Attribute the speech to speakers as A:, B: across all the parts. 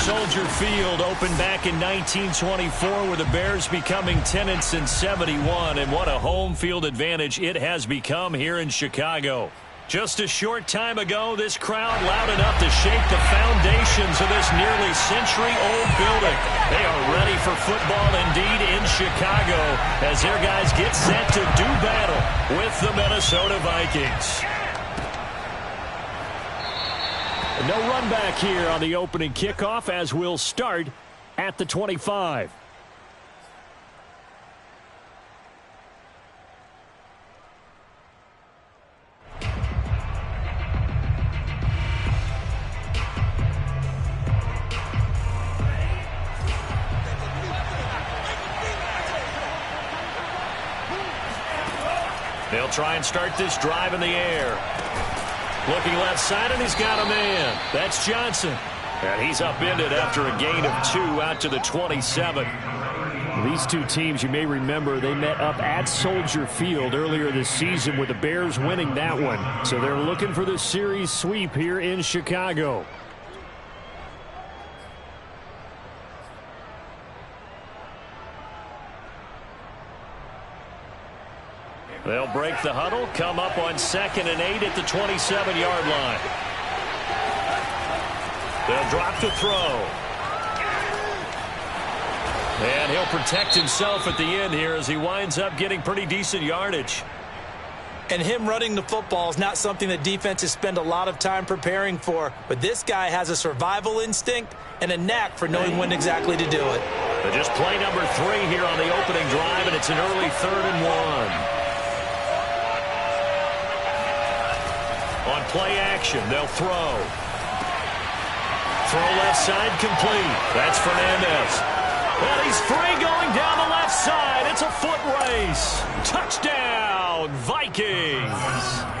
A: Soldier Field opened back in 1924 with the Bears becoming tenants in 71, and what a home field advantage it has become here in Chicago. Just a short time ago, this crowd loud enough to shake the foundations of this nearly century-old building. They are ready for football indeed in Chicago as their guys get set to do battle with the Minnesota Vikings. No run back here on the opening kickoff as we'll start at the 25. They'll try and start this drive in the air. Looking left side, and he's got a man. That's Johnson. And he's upended after a gain of 2 out to the 27. These two teams, you may remember, they met up at Soldier Field earlier this season with the Bears winning that one. So they're looking for the series sweep here in Chicago. They'll break the huddle, come up on 2nd and 8 at the 27-yard line. They'll drop the throw. And he'll protect himself at the end here as he winds up getting pretty decent yardage.
B: And him running the football is not something that defenses spend a lot of time preparing for. But this guy has a survival instinct and a knack for knowing when exactly to do it.
A: But just play number 3 here on the opening drive, and it's an early 3rd and 1. On play action, they'll throw. Throw left side complete. That's Fernandez. And he's free going down the left side. It's a foot race. Touchdown, Vikings.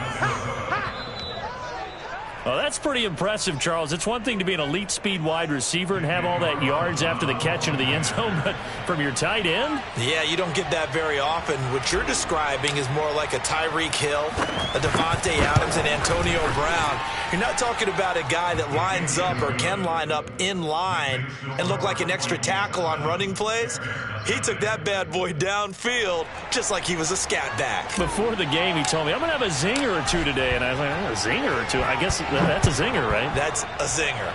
A: Well, that's pretty impressive, Charles. It's one thing to be an elite speed wide receiver and have all that yards after the catch into the end zone, but from your tight end?
B: Yeah, you don't get that very often. What you're describing is more like a Tyreek Hill, a Devontae Adams, and Antonio Brown. You're not talking about a guy that lines up or can line up in line and look like an extra tackle on running plays. He took that bad boy downfield just like he was a scat back.
A: Before the game, he told me, I'm going to have a zinger or two today. And I was like, oh, a zinger or two? I guess that's a zinger, right?
B: That's a zinger.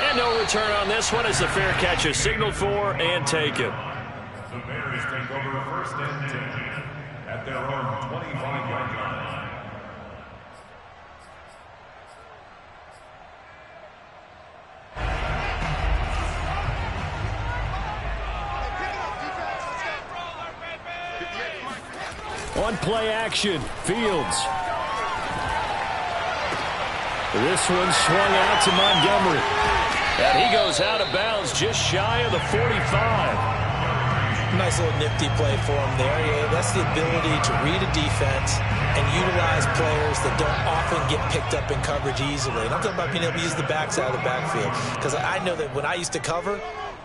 A: And no return on this one as the fair catch is signaled for and taken.
C: The Bears take over 1st and 10 at their own 25-yard line.
A: On play action, Fields. This one swung out to Montgomery. And he goes out of bounds just shy of the 45.
B: Nice little nifty play for him there. Yeah, that's the ability to read a defense and utilize players that don't often get picked up in coverage easily. And I'm talking about being able to use the backside of the backfield. Because I know that when I used to cover,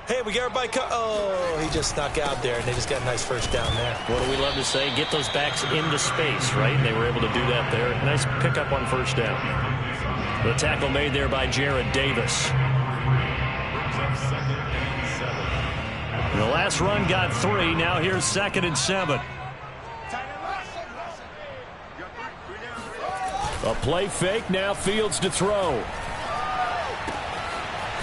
B: hey, we got everybody oh, he just snuck out there, and they just got a nice first down there.
A: What do we love to say? Get those backs into space, right? And they were able to do that there. Nice pickup on first down. The tackle made there by Jared Davis. And the last run got 3. Now here's 2nd and 7. A play fake. Now Fields to throw.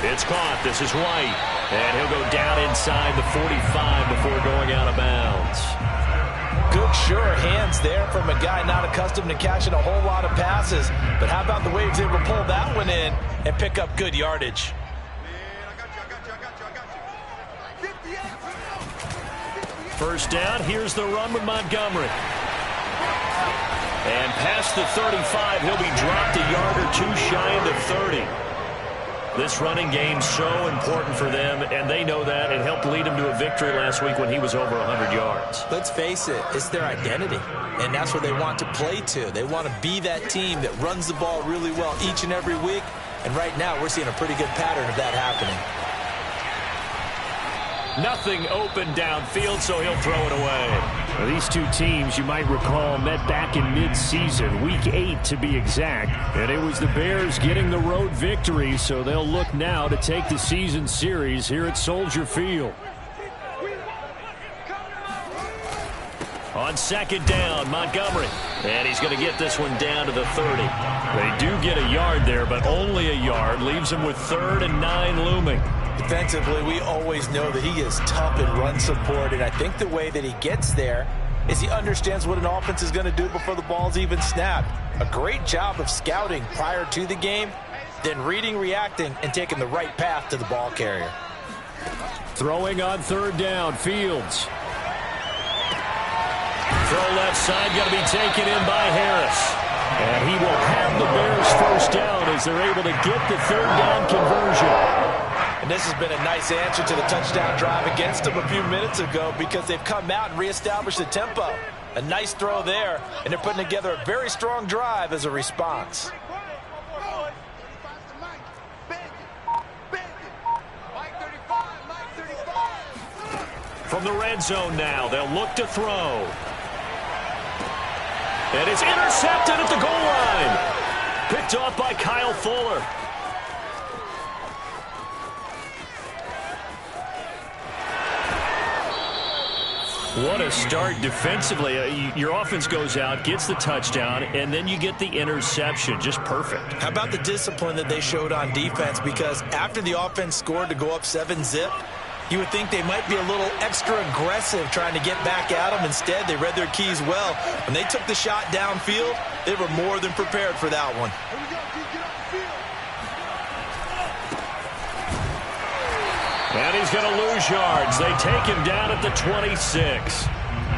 A: It's caught. This is White. And he'll go down inside the 45 before going out of bounds.
B: Good, sure hands there from a guy not accustomed to catching a whole lot of passes. But how about the way he was able to pull that one in and pick up good yardage?
A: First down, here's the run with Montgomery. And past the 35, he'll be dropped a yard or 2 shy of the 30. This running game's so important for them, and they know that. It helped lead them to a victory last week when he was over 100 yards.
B: Let's face it, it's their identity, and that's what they want to play to. They want to be that team that runs the ball really well each and every week, and right now we're seeing a pretty good pattern of that happening.
A: Nothing open downfield, so he'll throw it away.
D: Well, these two teams, you might recall, met back in mid-season, week 8 to be exact. And it was the Bears getting the road victory, so they'll look now to take the season series here at Soldier Field.
A: On second down, Montgomery. And he's going to get this one down to the 30. They do get a yard there, but only a yard. Leaves him with 3rd and 9 looming.
B: Defensively, we always know that he is tough in run support, and I think the way that he gets there is he understands what an offense is going to do before the ball's even snapped. A great job of scouting prior to the game, then reading, reacting, and taking the right path to the ball carrier.
A: Throwing on 3rd down, Fields. Throw left side, going to be taken in by Harris. And he will have the Bears first down as they're able to get the 3rd down conversion.
B: And this has been a nice answer to the touchdown drive against them a few minutes ago because they've come out and reestablished the tempo. A nice throw there, and they're putting together a very strong drive as a response.
A: From the red zone now, they'll look to throw. And it's intercepted at the goal line. Picked off by Kyle Fuller. What a start defensively. Your offense goes out, gets the touchdown, and then you get the interception. Just perfect.
B: How about the discipline that they showed on defense? Because after the offense scored to go up 7-zip, you would think they might be a little extra aggressive trying to get back at them. Instead, they read their keys well. When they took the shot downfield, they were more than prepared for that one.
A: And he's going to lose yards. They take him down at the 26.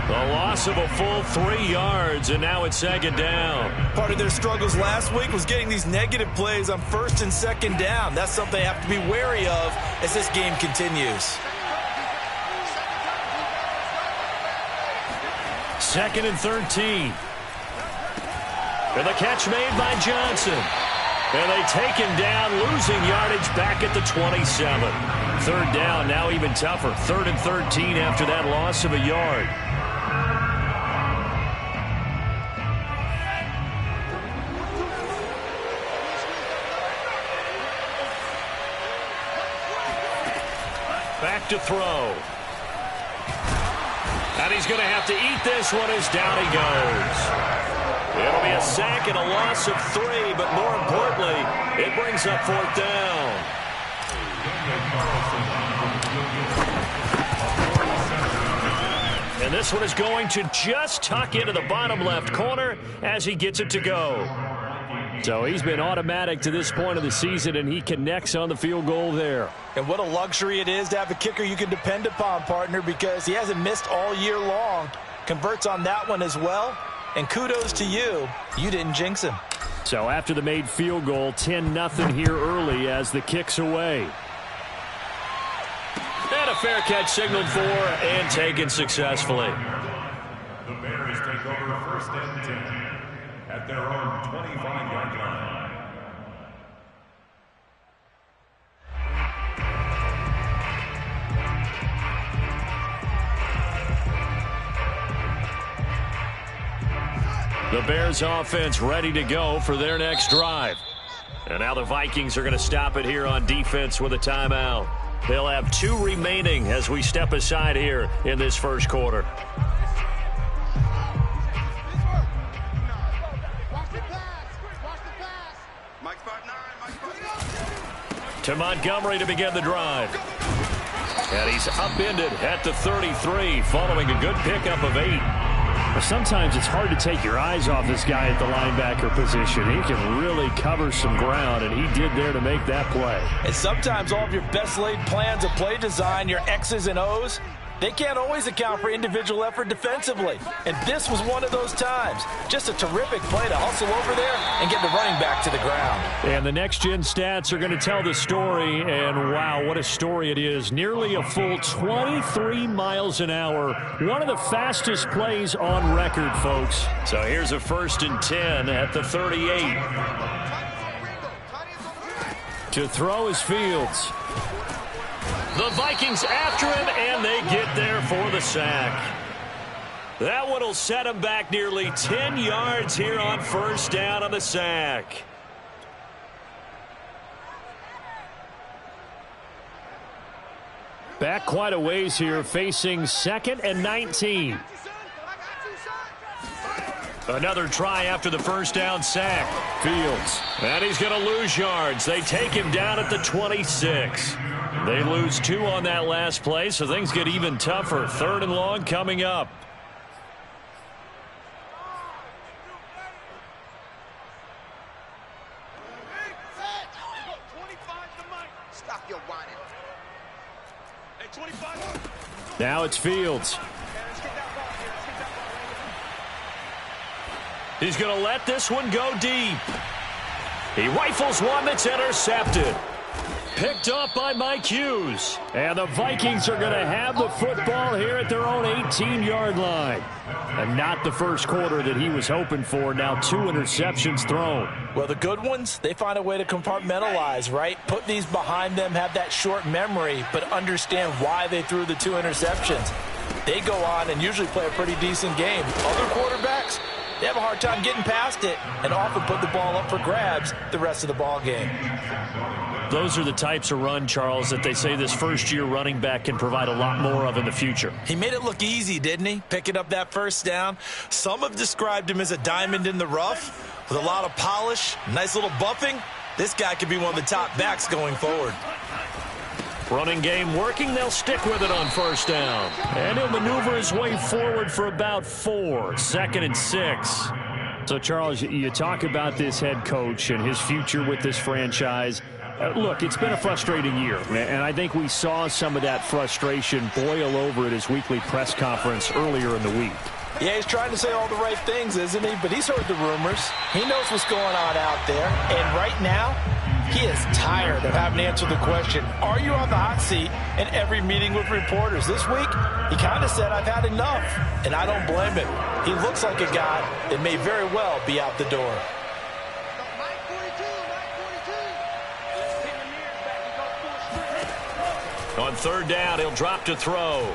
A: The loss of a full 3 yards, and now it's 2nd down.
B: Part of their struggles last week was getting these negative plays on 1st and 2nd down. That's something they have to be wary of as this game continues.
A: 2nd and 13. And the catch made by Johnson. And they take him down, losing yardage back at the 27. 3rd down, now even tougher. 3rd and 13 after that loss of a yard. Back to throw. And he's going to have to eat this one as down he goes. It'll be a sack and a loss of 3, but more importantly, it brings up 4th down. And this one is going to just tuck into the bottom left corner as he gets it to go. So he's been automatic to this point of the season, and he connects on the field goal there.
B: And what a luxury it is to have a kicker you can depend upon, partner, because he hasn't missed all year long. Converts on that one as well. And kudos to you. You didn't jinx him.
D: So after the made field goal, 10-0 here early as the kick's away.
A: And a fair catch signaled for and taken successfully.
C: The Bears take over 1st and 10 at their own 25-yard line.
A: The Bears offense ready to go for their next drive. And now the Vikings are going to stop it here on defense with a timeout. They'll have 2 remaining as we step aside here in this first quarter. To Montgomery to begin the drive. And he's upended at the 33 following a good pickup of 8.
D: Sometimes it's hard to take your eyes off this guy at the linebacker position. He can really cover some ground, and he did there to make that play.
B: And sometimes all of your best laid plans of play design, your X's and O's, they can't always account for individual effort defensively. And this was one of those times. Just a terrific play to hustle over there and get the running back to the ground.
D: And the next-gen stats are going to tell the story, and wow, what a story it is. Nearly a full 23 miles an hour. One of the fastest plays on record, folks.
A: So here's a 1st and 10 at the 38.
D: To throw is Fields.
A: The Vikings after him, and they get there for the sack. That one will set him back nearly 10 yards here on first down on the sack.
D: Back quite a ways here, facing 2nd and 19.
A: Another try after the first down sack. Fields. And he's going to lose yards. They take him down at the 26. They lose 2 on that last play, so things get even tougher. 3rd and long coming up.
D: Now it's Fields.
A: He's going to let this one go deep. He rifles one that's intercepted. Picked off by Mike Hughes.
D: And the Vikings are going to have the football here at their own 18-yard line. And not the first quarter that he was hoping for. Now 2 interceptions thrown.
B: Well, the good ones, they find a way to compartmentalize, right? Put these behind them, have that short memory, but understand why they threw the 2 interceptions. They go on and usually play a pretty decent game. Other quarterbacks, they have a hard time getting past it and often put the ball up for grabs the rest of the ball game.
A: Those are the types of run, Charles, that they say this first-year running back can provide a lot more of in the future.
B: He made it look easy, didn't he? Picking up that first down. Some have described him as a diamond in the rough with a lot of polish, nice little buffing. This guy could be one of the top backs going forward.
A: Running game working. They'll stick with it on first down. And he'll maneuver his way forward for about 4. 2nd and 6.
D: So, Charles, you talk about this head coach and his future with this franchise. Look, it's been a frustrating year, and I think we saw some of that frustration boil over at his weekly press conference earlier in the week.
B: Yeah, he's trying to say all the right things, isn't he? But he's heard the rumors. He knows what's going on out there. And right now, he is tired of having to answer the question, are you on the hot seat in every meeting with reporters? This week, he kind of said, I've had enough. And I don't blame him. He looks like a guy that may very well be out the door.
A: On 3rd down, he'll drop to throw.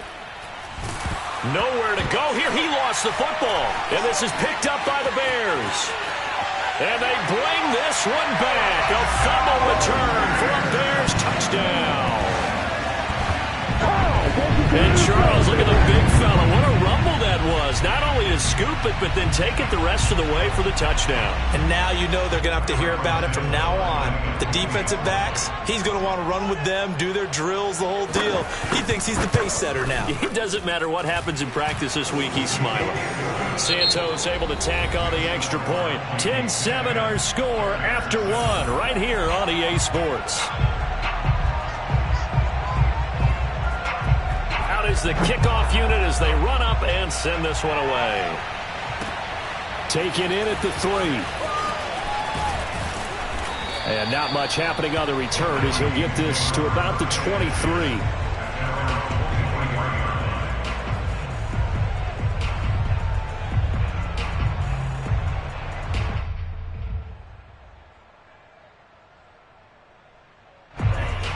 A: Nowhere to go here. He lost the football. And this is picked up by the Bears. And they bring this one back. A fumble return for a Bears touchdown. And Charles, look at the big fella. What a rumble that was. Not only to scoop it, but then take it the rest of the way for the touchdown.
B: And now you know they're going to have to hear about it from now on. The defensive backs, he's going to want to run with them, do their drills, the whole deal. He thinks he's the pace setter now.
A: It doesn't matter what happens in practice this week, he's smiling. Santos able to tack on the extra point. 10-7 our score after 1 right here on EA Sports. Out is the kickoff unit as they run up and send this one away.
D: Taken in at the 3. And not much happening on the return as he'll get this to about the 23.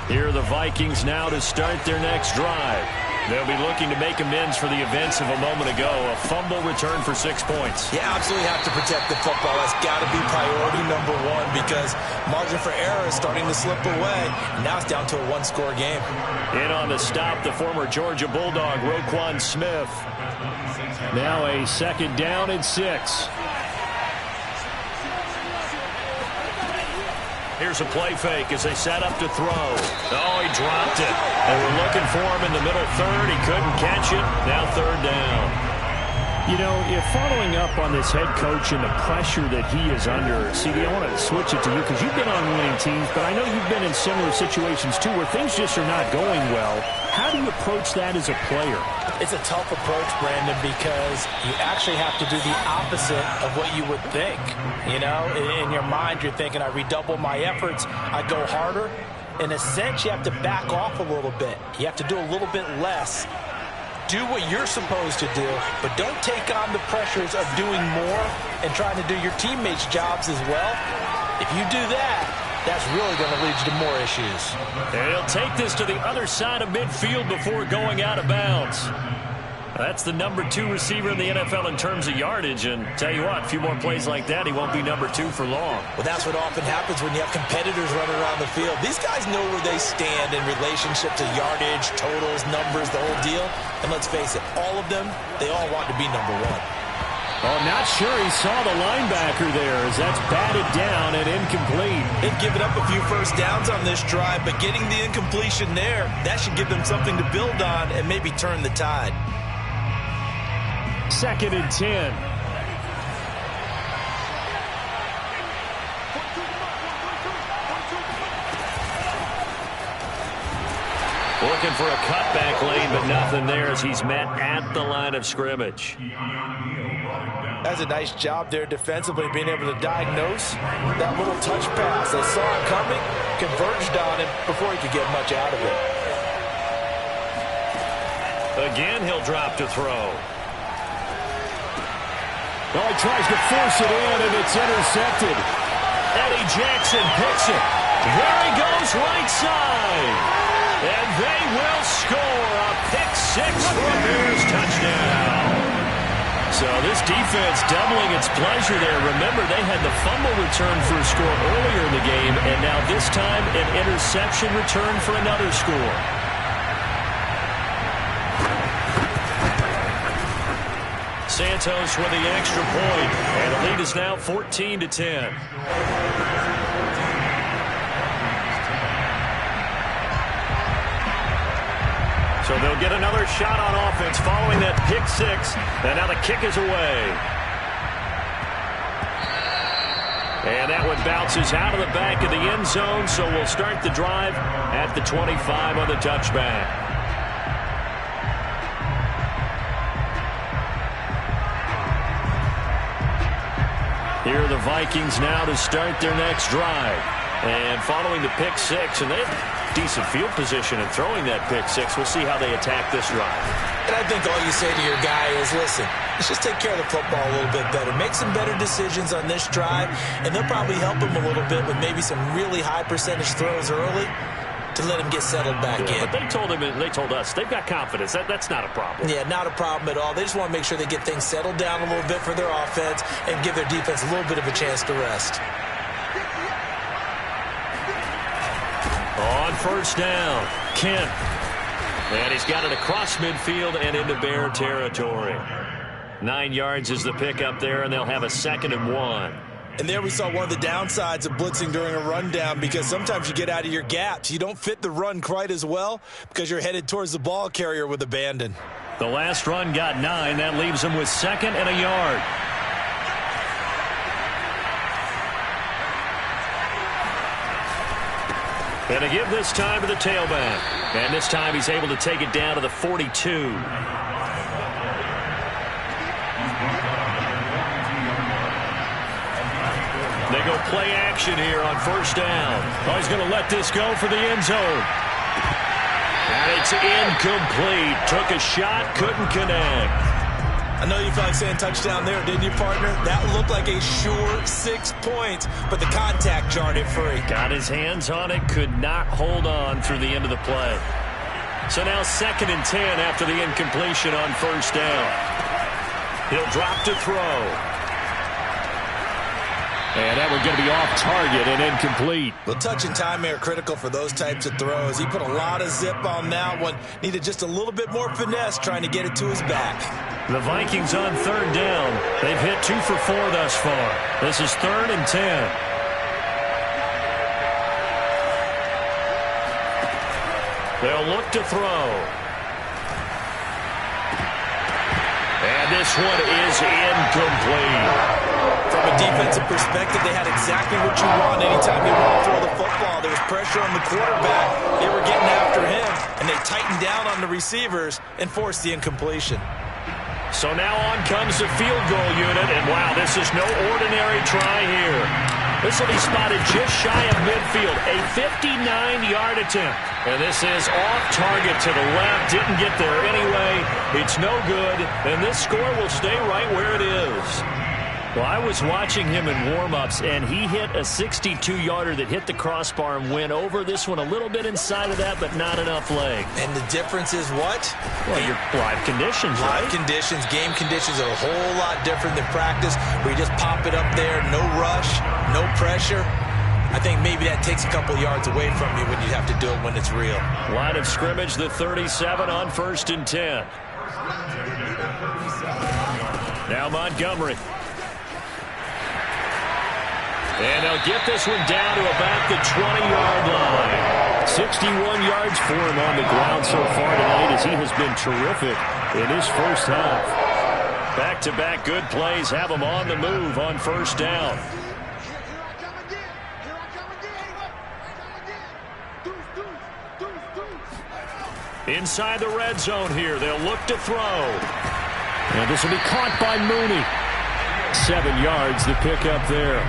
A: Here are the Vikings now to start their next drive. They'll be looking to make amends for the events of a moment ago. A fumble return for 6 points.
B: You absolutely have to protect the football. That's got to be priority number 1 because margin for error is starting to slip away. Now it's down to a 1-score game.
A: In on the stop, the former Georgia Bulldog, Roquan Smith.
D: Now a 2nd down and 6.
A: Here's a play fake as they set up to throw. Oh, he dropped it. They were looking for him in the middle 3rd. He couldn't catch it. Now 3rd down.
D: You know, if following up on this head coach and the pressure that he is under, CD, I want to switch it to you because you've been on winning teams, but I know you've been in similar situations too where things just are not going well. How do you approach that as a player?
B: It's a tough approach, Brandon, because you actually have to do the opposite of what you would think. You know, in your mind, you're thinking, I redouble my efforts, I go harder. In a sense, you have to back off a little bit. You have to do a little bit less. Do what you're supposed to do, but don't take on the pressures of doing more and trying to do your teammates' jobs as well. If you do that, that's really going to lead you to more issues.
A: And he'll take this to the other side of midfield before going out of bounds. That's the number 2 receiver in the NFL in terms of yardage. And tell you what, a few more plays like that, he won't be number 2 for long.
B: Well, that's what often happens when you have competitors running around the field. These guys know where they stand in relationship to yardage, totals, numbers, the whole deal. And let's face it, all of them, they all want to be number 1.
D: Oh, not sure he saw the linebacker there as that's batted down and incomplete.
B: They've given up a few first downs on this drive, but getting the incompletion there, that should give them something to build on and maybe turn the tide.
D: 2nd and 10.
A: Looking for a cutback lane, but nothing there as he's met at the line of scrimmage.
B: That's a nice job there defensively, being able to diagnose that little touch pass. They saw it coming, converged on him before he could get much out of it.
A: Again, he'll drop to throw.
D: Well, he tries to force it in, and it's intercepted.
A: Eddie Jackson picks it. There he goes, right side. And they will score a pick-6 for a Bears touchdown. So this defense doubling its pleasure there. Remember, they had the fumble return for a score earlier in the game, and now this time an interception return for another score. Santos with the extra point, and the lead is now 14-10. So they'll get another shot on offense following that pick-6, and now the kick is away. And that one bounces out of the back of the end zone, so we'll start the drive at the 25 on the touchback. Here are the Vikings now to start their next drive. And following the pick-6, and they have decent field position in throwing that pick-6. We'll see how they attack this drive.
B: And I think all you say to your guy is, listen, let's just take care of the football a little bit better. Make some better decisions on this drive, and they'll probably help him a little bit with maybe some really high percentage throws early to let him get settled back in.
A: But they told him, and they told us, they've got confidence. That's not a problem.
B: Yeah, not a problem at all. They just want to make sure they get things settled down a little bit for their offense and give their defense a little bit of a chance to rest.
A: On first down, Kent. And he's got it across midfield and into Bear territory. 9 yards is the pickup there, and they'll have a 2nd and 1.
B: And there we saw one of the downsides of blitzing during a rundown, because sometimes you get out of your gaps. You don't fit the run quite as well because you're headed towards the ball carrier with abandon.
A: The last run got 9. That leaves them with 2nd and a yard. And to give this time to the tailback. And this time he's able to take it down to the 42. They go play action here on first down. Oh, he's going to let this go for the end zone. And it's incomplete. Took a shot, couldn't connect.
B: I know you felt like saying touchdown there, didn't you, partner? That looked like a sure 6 points, but the contact jarred it free.
A: Got his hands on it, could not hold on through the end of the play. So now 2nd and 10 after the incompletion on first down. He'll drop to throw.
D: And that one's going to be off target and incomplete.
B: Well, touch and time are critical for those types of throws. He put a lot of zip on that one. Needed just a little bit more finesse trying to get it to his back.
A: The Vikings on third down. They've hit 2 for 4 thus far. This is 3rd and 10. They'll look to throw. And this one is incomplete.
B: From a defensive perspective, they had exactly what you want anytime you want to throw the football. There was pressure on the quarterback. They were getting after him, and they tightened down on the receivers and forced the incompletion.
A: So now on comes the field goal unit, and wow, this is no ordinary try here. This will be spotted just shy of midfield, a 59-yard attempt. And this is off target to the left, didn't get there anyway. It's no good, and this score will stay right where it is. Well, I was watching him in warm-ups, and he hit a 62-yarder that hit the crossbar and went over. This one a little bit inside of that, but not enough leg.
B: And the difference is what?
A: Well, your live conditions, right?
B: Live conditions, game conditions are a whole lot different than practice, where you just pop it up there, no rush, no pressure. I think maybe that takes a couple yards away from you when you have to do it when it's real.
A: Line of scrimmage, the 37 on 1st and 10. Now Montgomery. And they'll get this one down to about the 20-yard line. 61 yards for him on the ground so far tonight, as he has been terrific in his first half. Back-to-back good plays have him on the move on 1st down. Inside the red zone here. They'll look to throw.
D: And this will be caught by Mooney. 7 yards the pickup there.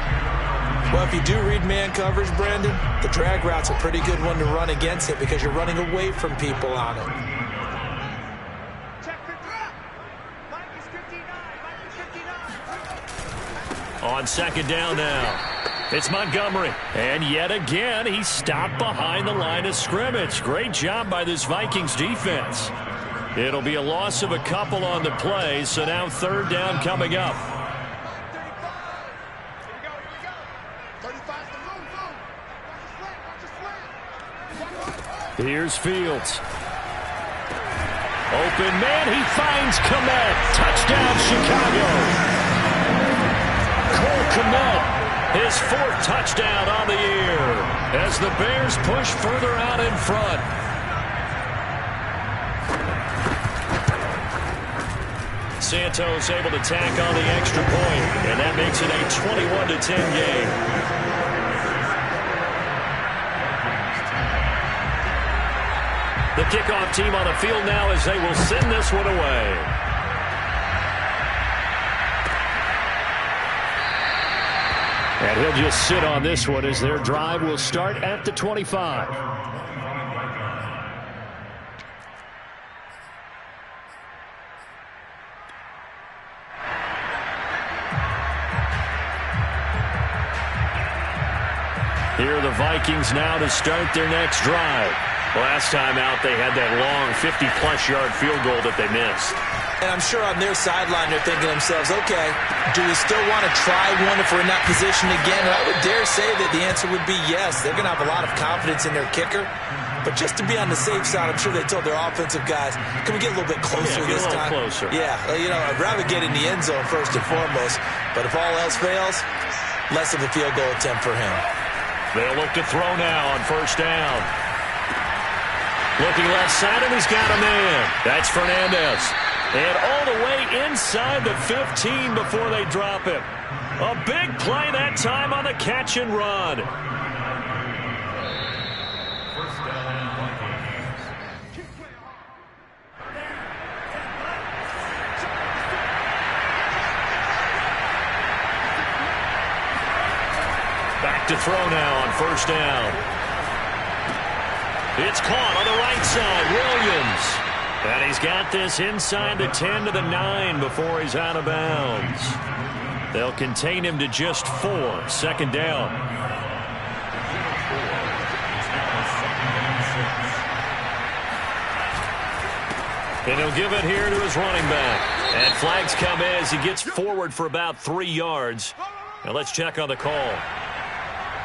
B: Well, if you do read man coverage, Brandon, the drag route's a pretty good one to run against it because you're running away from people on it.
A: On 2nd down now. It's Montgomery. And yet again, he stopped behind the line of scrimmage. Great job by this Vikings defense. It'll be a loss of a couple on the play, so now 3rd down coming up.
D: Here's Fields.
A: Open man, he finds Kmet. Touchdown, Chicago. Cole Kmet, his 4th touchdown on the year as the Bears push further out in front. Santos able to tack on the extra point, and that makes it a 21-10 game. The kickoff team on the field now as they will send this one away.
D: And he'll just sit on this one as their drive will start at the 25.
A: Here are the Vikings now to start their next drive. Last time out, they had that long 50-plus yard field goal that they missed.
B: And I'm sure on their sideline they're thinking to themselves, okay, do we still want to try one if we're in that position again? And I would dare say that the answer would be yes. They're going to have a lot of confidence in their kicker. But just to be on the safe side, I'm sure they told their offensive guys, can we get a little bit closer this time?
A: Closer.
B: Yeah, you know, I'd rather get in the end zone first and foremost. But if all else fails, less of a field goal attempt for him.
A: They'll look to throw now on 1st down. Looking left side, and he's got a man. That's Fernandez. And all the way inside the 15 before they drop him. A big play that time on the catch and run. Back to throw now on 1st down. It's caught on the right side, Williams. And he's got this inside the 10 to the 9 before he's out of bounds. They'll contain him to just 4. 2nd down. And he'll give it here to his running back. And flags come in as he gets forward for about 3 yards. Now let's check on the call.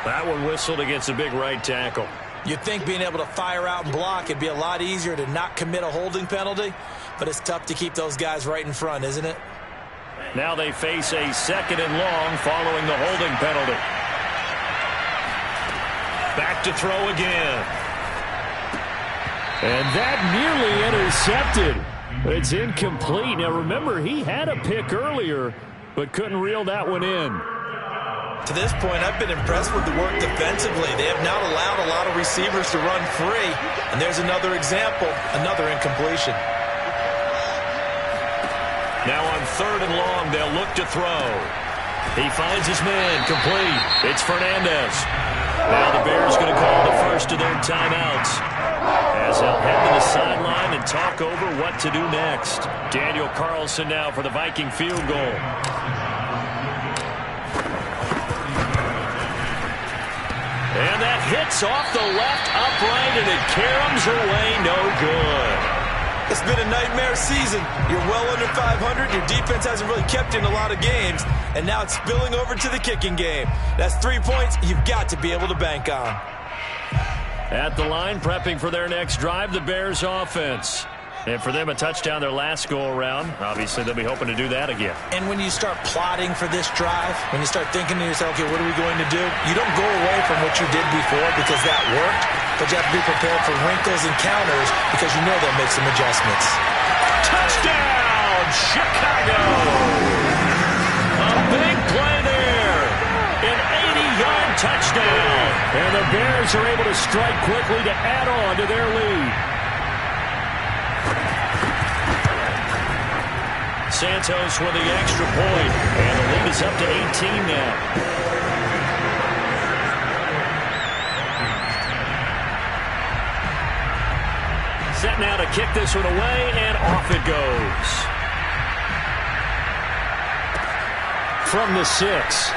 A: That one whistled against a big right tackle.
B: You'd think being able to fire out and block, it'd be a lot easier to not commit a holding penalty, but it's tough to keep those guys right in front, isn't it?
A: Now they face a 2nd and long following the holding penalty. Back to throw again.
D: And that nearly intercepted. It's incomplete. Now remember, he had a pick earlier, but couldn't reel that one in.
B: To this point, I've been impressed with the work defensively. They have not allowed a lot of receivers to run free. And there's another example, another incompletion.
A: Now on 3rd and long, they'll look to throw. He finds his man, complete. It's Fernandez. Now the Bears going to call the first of their timeouts, as they'll head to the sideline and talk over what to do next. Daniel Carlson now for the Viking field goal. And that hits off the left upright, and it caroms away, no good.
B: It's been a nightmare season. You're well under 500. Your defense hasn't really kept you in a lot of games, and now it's spilling over to the kicking game. That's 3 points you've got to be able to bank on.
A: At the line, prepping for their next drive, the Bears offense. And for them, a touchdown their last go-around. Obviously, they'll be hoping to do that again.
B: And when you start plotting for this drive, when you start thinking to yourself, okay, what are we going to do? You don't go away from what you did before because that worked, but you have to be prepared for wrinkles and counters because you know they'll make some adjustments.
A: Touchdown, Chicago! A big play there. An 80-yard touchdown.
D: And the Bears are able to strike quickly to add on to their lead.
A: Santos with the extra point, and the lead is up to 18 now. Set now to kick this one away, and off it goes.
D: From the 6.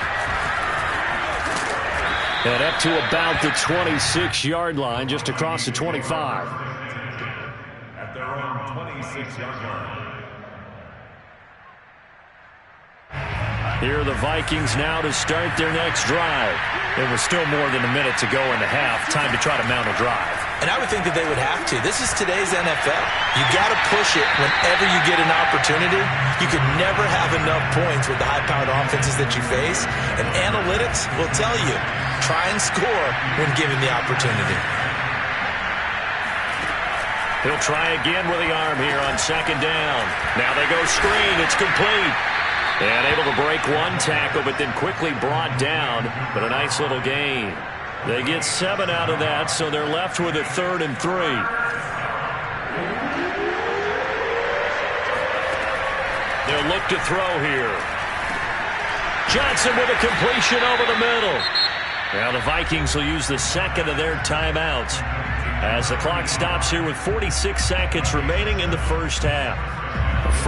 D: And up to about the 26-yard line, just across the 25.
C: At their own 26-yard line.
A: Here are the Vikings now to start their next drive. There was still more than a minute to go in the half. Time to try to mount a drive.
B: And I would think that they would have to. This is today's NFL. You got to push it whenever you get an opportunity. You could never have enough points with the high-powered offenses that you face. And analytics will tell you, try and score when given the opportunity.
A: He'll try again with the arm here on second down. Now they go screen. It's complete. And able to break one tackle, but then quickly brought down. But a nice little gain. They get 7 out of that, so they're left with a 3rd and 3. They'll look to throw here. Johnson with a completion over the middle. Now the Vikings will use the second of their timeouts as the clock stops here with 46 seconds remaining in the first half.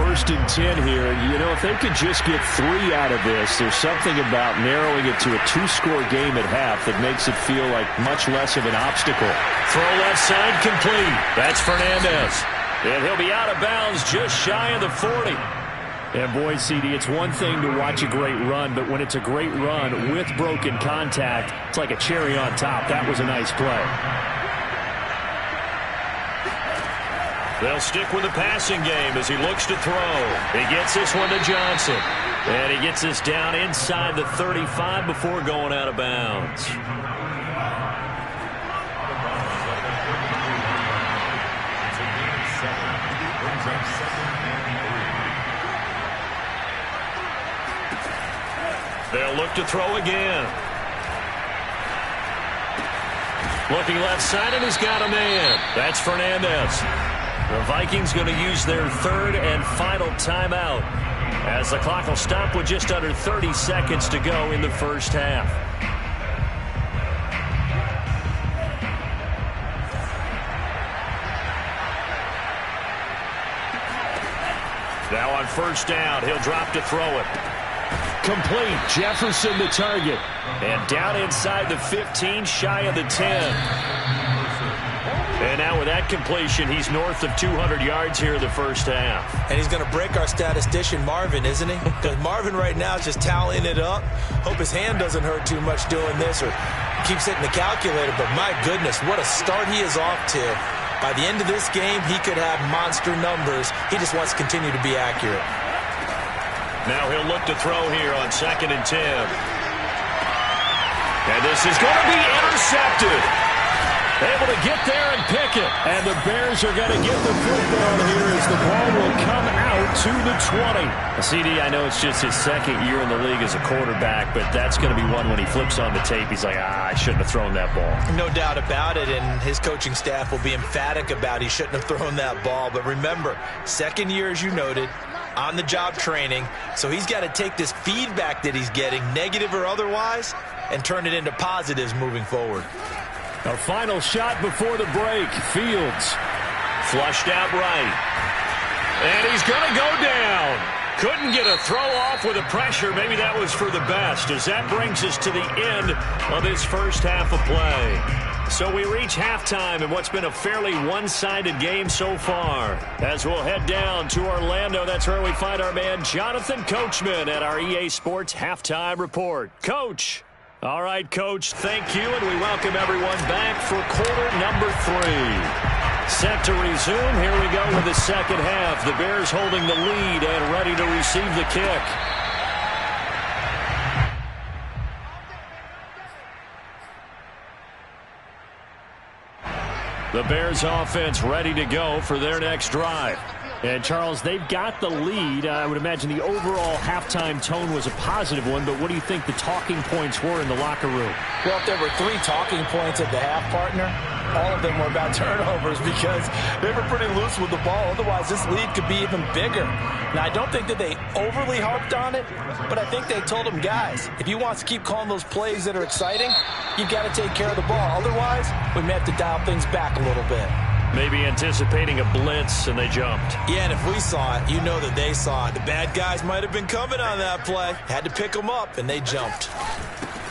D: 1st and 10 here. You know, if they could just get 3 out of this, there's something about narrowing it to a 2-score game at half that makes it feel like much less of an obstacle.
A: Throw left side complete. That's Fernandez. And he'll be out of bounds just shy of the 40.
D: And boy, CD, it's one thing to watch a great run, but when it's a great run with broken contact, it's like a cherry on top. That was a nice play.
A: They'll stick with the passing game as he looks to throw. He gets this one to Johnson. And he gets this down inside the 35 before going out of bounds. They'll look to throw again. Looking left side, and he's got a man. That's Fernandez. The Vikings going to use their 3rd and final timeout as the clock will stop with just under 30 seconds to go in the first half. Now on first down, he'll drop to throw it.
D: Complete. Jefferson the target.
A: And down inside the 15, shy of the 10. And now with that completion, he's north of 200 yards here in the first half.
B: And he's going to break our statistician, Marvin, isn't he? Because Marvin right now is just tallying it up. Hope his hand doesn't hurt too much doing this or keeps hitting the calculator. But my goodness, what a start he is off to. By the end of this game, he could have monster numbers. He just wants to continue to be accurate.
A: Now he'll look to throw here on 2nd and 10. And this is going to be intercepted. Able to get there and pick it.
D: And the Bears are going to get the football here as the ball will come out to the 20.
A: CD, I know it's just his 2nd year in the league as a quarterback, but that's going to be one when he flips on the tape. He's like, I shouldn't have thrown that ball.
B: No doubt about it, and his coaching staff will be emphatic about he shouldn't have thrown that ball. But remember, 2nd year, as you noted, on-the-job training, so he's got to take this feedback that he's getting, negative or otherwise, and turn it into positives moving forward.
D: A final shot before the break. Fields.
A: Flushed out right. And he's going to go down. Couldn't get a throw off with the pressure. Maybe that was for the best, as that brings us to the end of this first half of play. So we reach halftime in what's been a fairly one-sided game so far. As we'll head down to Orlando, that's where we find our man Jonathan Coachman at our EA Sports Halftime Report. Coach. All right, Coach, thank you, and we welcome everyone back for quarter number 3. Set to resume. Here we go with the second half. The Bears holding the lead and ready to receive the kick. The Bears offense ready to go for their next drive.
D: And, Charles, they've got the lead. I would imagine the overall halftime tone was a positive one, but what do you think the talking points were in the locker room?
B: Well, if there were 3 talking points at the half, partner, all of them were about turnovers because they were pretty loose with the ball. Otherwise, this lead could be even bigger. Now, I don't think that they overly harped on it, but I think they told them, guys, if you want to keep calling those plays that are exciting, you've got to take care of the ball. Otherwise, we may have to dial things back a little bit.
A: Maybe anticipating a blitz, and they jumped.
B: Yeah, and if we saw it, you know that they saw it. The bad guys might have been coming on that play. Had to pick them up, and they jumped.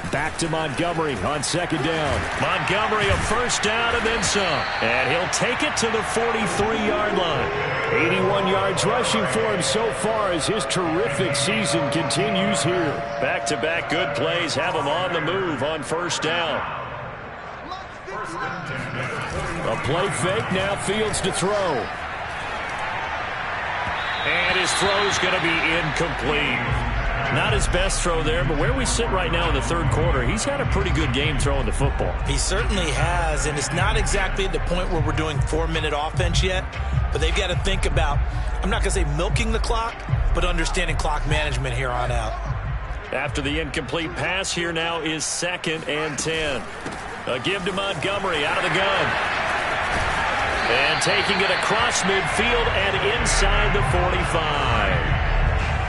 D: Back to Montgomery on second down.
A: Montgomery a first down and then some. And he'll take it to the 43-yard line.
D: 81 yards rushing for him so far as his terrific season continues here.
A: Back-to-back good plays have him on the move on first down.
D: A play fake, now Fields to throw.
A: And his throw's going to be incomplete. Not his best throw there, but where we sit right now in the third quarter, he's had a pretty good game throwing the football.
B: He certainly has, and it's not exactly at the point where we're doing 4-minute offense yet, but they've got to think about, I'm not going to say milking the clock, but understanding clock management here on out.
A: After the incomplete pass, here now is 2nd and 10. A give to Montgomery out of the gun. And taking it across midfield and inside the 45.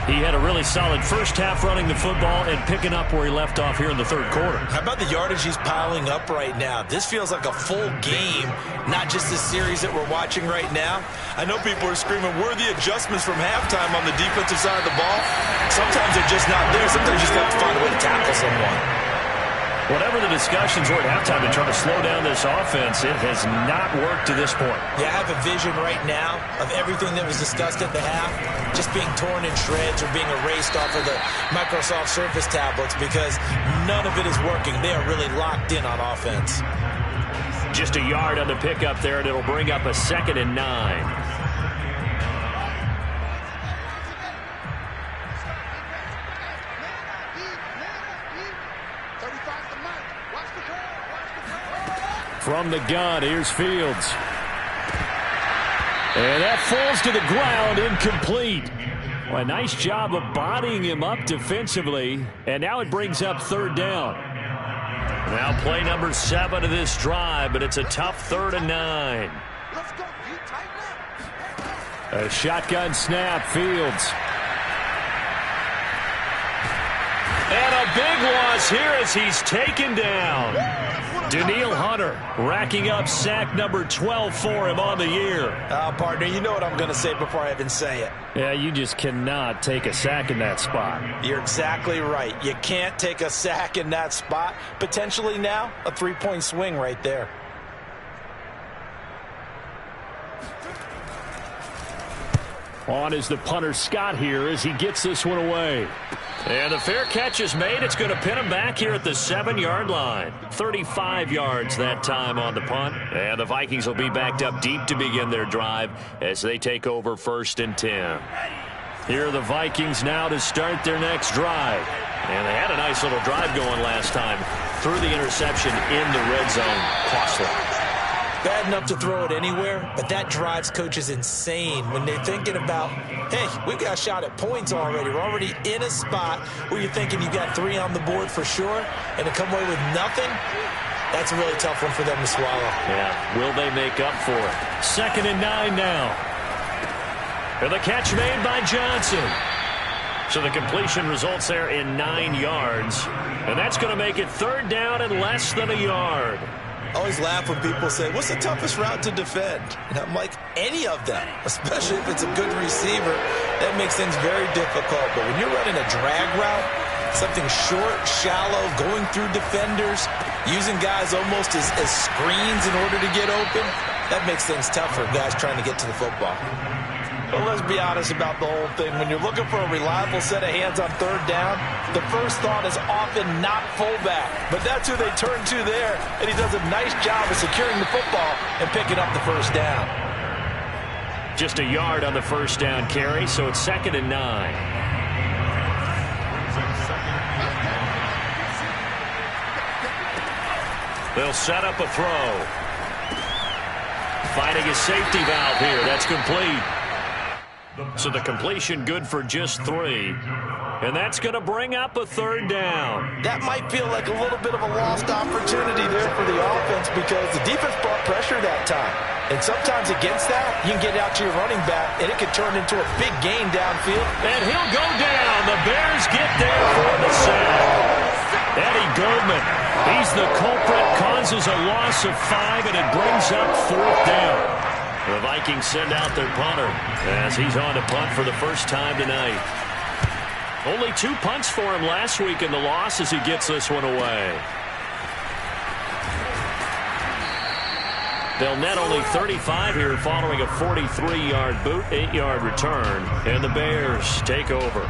A: He had a really solid first half running the football and picking up where he left off here in the third quarter.
B: How about the yardage he's piling up right now? This feels like a full game, not just the series that we're watching right now. I know people are screaming, where are the adjustments from halftime on the defensive side of the ball? Sometimes they're just not there. Sometimes you just have to find a way to tackle someone.
A: Whatever the discussions were at halftime to try to slow down this offense, it has not worked to this point.
B: Yeah, I have a vision right now of everything that was discussed at the half just being torn in shreds or being erased off of the Microsoft Surface tablets because none of it is working. They are really locked in on offense.
A: Just a yard on the pickup there, and it'll bring up a 2nd and 9.
D: From the gun, here's Fields. And that falls to the ground, incomplete. Well, a nice job of bodying him up defensively. And now it brings up 3rd down.
A: Now play number 7 of this drive, but it's a tough 3rd and 9.
D: A shotgun snap, Fields.
A: And a big loss here as he's taken down. Daniil Hunter racking up sack number 12 for him on the year.
B: Partner, you know what I'm going to say before I even say it.
D: Yeah, you just cannot take a sack in that spot.
B: You're exactly right. You can't take a sack in that spot. Potentially now, a 3-point swing right there.
D: On is the punter Scott here as he gets this one away.
A: And the fair catch is made. It's going to pin him back here at the 7-yard line. 35 yards that time on the punt. And the Vikings will be backed up deep to begin their drive as they take over 1st and 10. Here are the Vikings now to start their next drive. And they had a nice little drive going last time. Threw the interception in the red zone. Costly.
B: Bad enough to throw it anywhere, but that drives coaches insane when they're thinking about, hey, we've got a shot at points already. We're already in a spot where you're thinking you got 3 on the board for sure, and to come away with nothing, that's a really tough one for them to swallow.
A: Yeah, will they make up for it? 2nd and 9 now. And the catch made by Johnson. So the completion results there in 9 yards. And that's going to make it 3rd down and less than a yard.
B: I always laugh when people say, what's the toughest route to defend? And I'm like, any of them, especially if it's a good receiver. That makes things very difficult. But when you're running a drag route, something short, shallow, going through defenders, using guys almost as screens in order to get open, that makes things tough for guys trying to get to the football. But let's be honest about the whole thing. When you're looking for a reliable set of hands on third down, the first thought is often not fullback. But that's who they turn to there, and he does a nice job of securing the football and picking up the first down.
D: Just a yard on the first down carry, so it's 2nd and 9.
A: They'll set up a throw. Finding a safety valve here. That's complete. So the completion good for just 3. And that's going to bring up a 3rd down.
B: That might feel like a little bit of a lost opportunity there for the offense because the defense brought pressure that time. And sometimes against that, you can get out to your running back, and it could turn into a big gain downfield.
A: And he'll go down. The Bears get there for the sack. Eddie Goldman, he's the culprit, causes a loss of 5, and it brings up 4th down. The Vikings send out their punter as he's on to punt for the first time tonight. Only 2 punts for him last week in the loss as he gets this one away. They'll net only 35 here following a 43-yard boot, 8-yard return, and the Bears take over.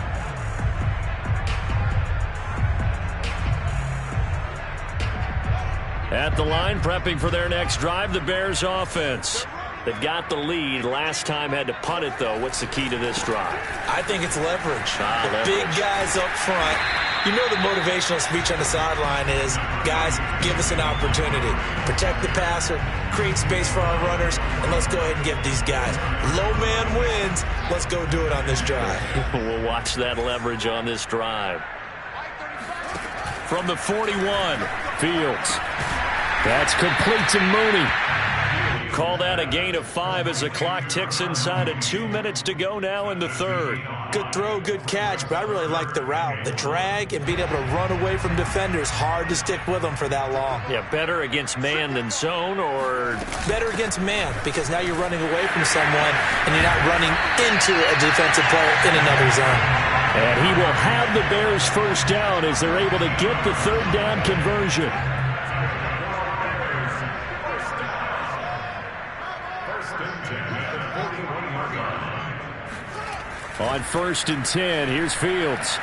A: At the line, prepping for their next drive, the Bears offense. They've got the lead. Last time had to punt it, though. What's the key to this drive?
B: I think it's leverage.
A: Leverage.
B: Big guys up front. You know the motivational speech on the sideline is, guys, give us an opportunity. Protect the passer, create space for our runners, and let's go ahead and give these guys. Low man wins. Let's go do it on this drive.
A: We'll watch that leverage on this drive. From the 41, Fields.
D: That's complete to Mooney.
A: Call that a gain of 5 as the clock ticks inside of 2 minutes to go now in the 3rd.
B: Good throw, good catch, but I really like the route. The drag and being able to run away from defenders, hard to stick with them for that long.
A: Yeah, better against man than zone, or?
B: Better against man, because now you're running away from someone and you're not running into a defensive player in another zone.
D: And he will have the Bears first down as they're able to get the 3rd down conversion. On 1st and 10, here's Fields.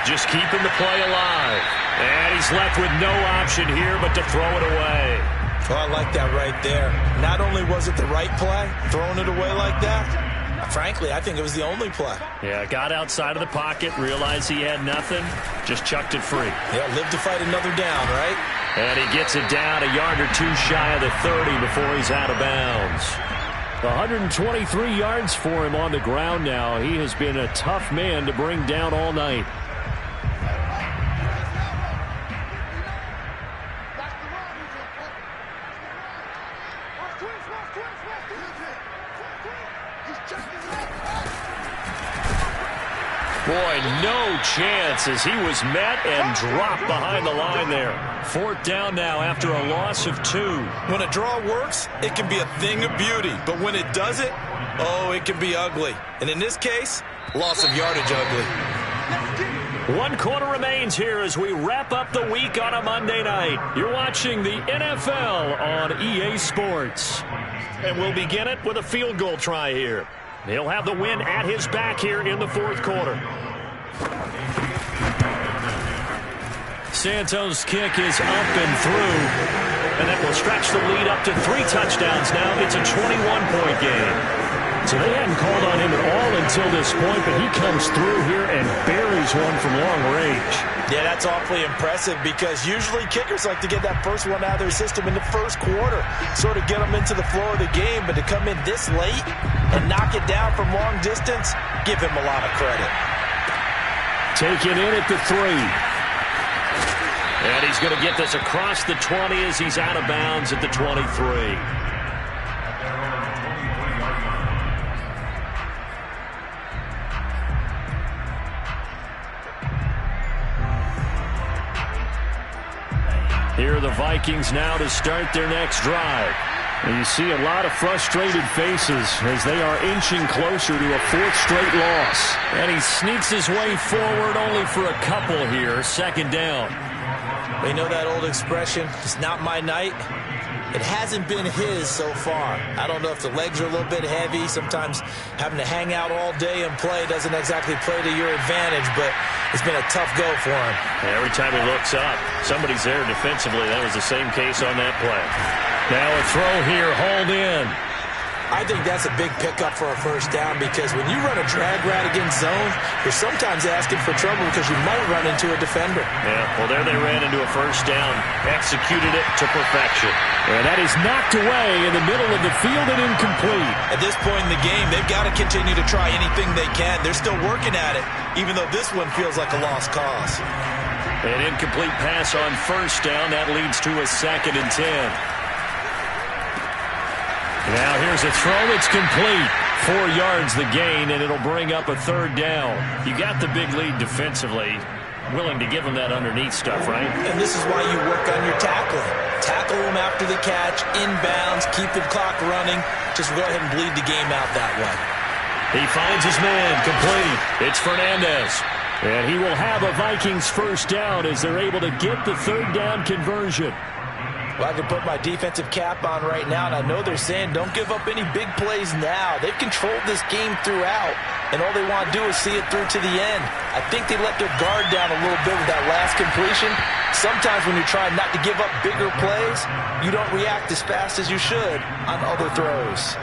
A: Just keeping the play alive. And he's left with no option here but to throw it away.
B: Oh, I like that right there. Not only was it the right play, throwing it away like that, frankly, I think it was the only play.
A: Yeah, got outside of the pocket, realized he had nothing, just chucked it free.
B: Yeah, live to fight another down, right?
A: And he gets it down a yard or 2 shy of the 30 before he's out of bounds.
D: 123 yards for him on the ground now. He has been a tough man to bring down all night.
A: Boy, no chance as he was met and dropped behind the line there. 4th down now after a loss of 2.
B: When a draw works, it can be a thing of beauty. But when it doesn't, oh, it can be ugly. And in this case, loss of yardage ugly.
A: 1 quarter remains here as we wrap up the week on a Monday night. You're watching the NFL on EA Sports. And we'll begin it with a field goal try here. He'll have the win at his back here in the 4th quarter. Santos' kick is up and through. And that will stretch the lead up to 3 touchdowns now. It's a 21-point game.
D: So they hadn't called on him at all until this point, but he comes through here and buries one from long range.
B: Yeah, that's awfully impressive because usually kickers like to get that first one out of their system in the 1st quarter, sort of get them into the flow of the game, but to come in this late and knock it down from long distance, give him a lot of credit.
D: Taken in at the 3.
A: And he's going to get this across the 20 as he's out of bounds at the 23. the Vikings now to start their next drive.
D: And you see a lot of frustrated faces as they are inching closer to a fourth straight loss.
A: And he sneaks his way forward only for a couple here. Second down.
B: They know that old expression, it's not my night. It hasn't been his so far. I don't know if the legs are a little bit heavy. Sometimes having to hang out all day and play doesn't exactly play to your advantage, but it's been a tough go for him.
A: And every time he looks up, somebody's there defensively. That was the same case on that play. Now a throw here, hauled in.
B: I think that's a big pickup for a first down because when you run a drag route against zone, you're sometimes asking for trouble because you might run into a defender.
A: Yeah, well, there they ran into a first down, executed it to perfection.
D: And that is knocked away in the middle of the field and incomplete.
B: At this point in the game, they've got to continue to try anything they can. They're still working at it, even though this one feels like a lost cause.
A: An incomplete pass on first down. That leads to a 2nd and 10. Now here's a throw that's complete. 4 yards the gain, and it'll bring up a 3rd down. You got the big lead defensively. Willing to give them that underneath stuff, right?
B: And this is why you work on your tackling. Tackle them after the catch, inbounds, keep the clock running. Just go ahead and bleed the game out that way.
A: He finds his man, complete. It's Fernandez.
D: And he will have a Vikings first down as they're able to get the 3rd down conversion.
B: Well, I can put my defensive cap on right now, and I know they're saying don't give up any big plays now. They've controlled this game throughout, and all they want to do is see it through to the end. I think they let their guard down a little bit with that last completion. Sometimes when you're trying not to give up bigger plays, you don't react as fast as you should on other throws.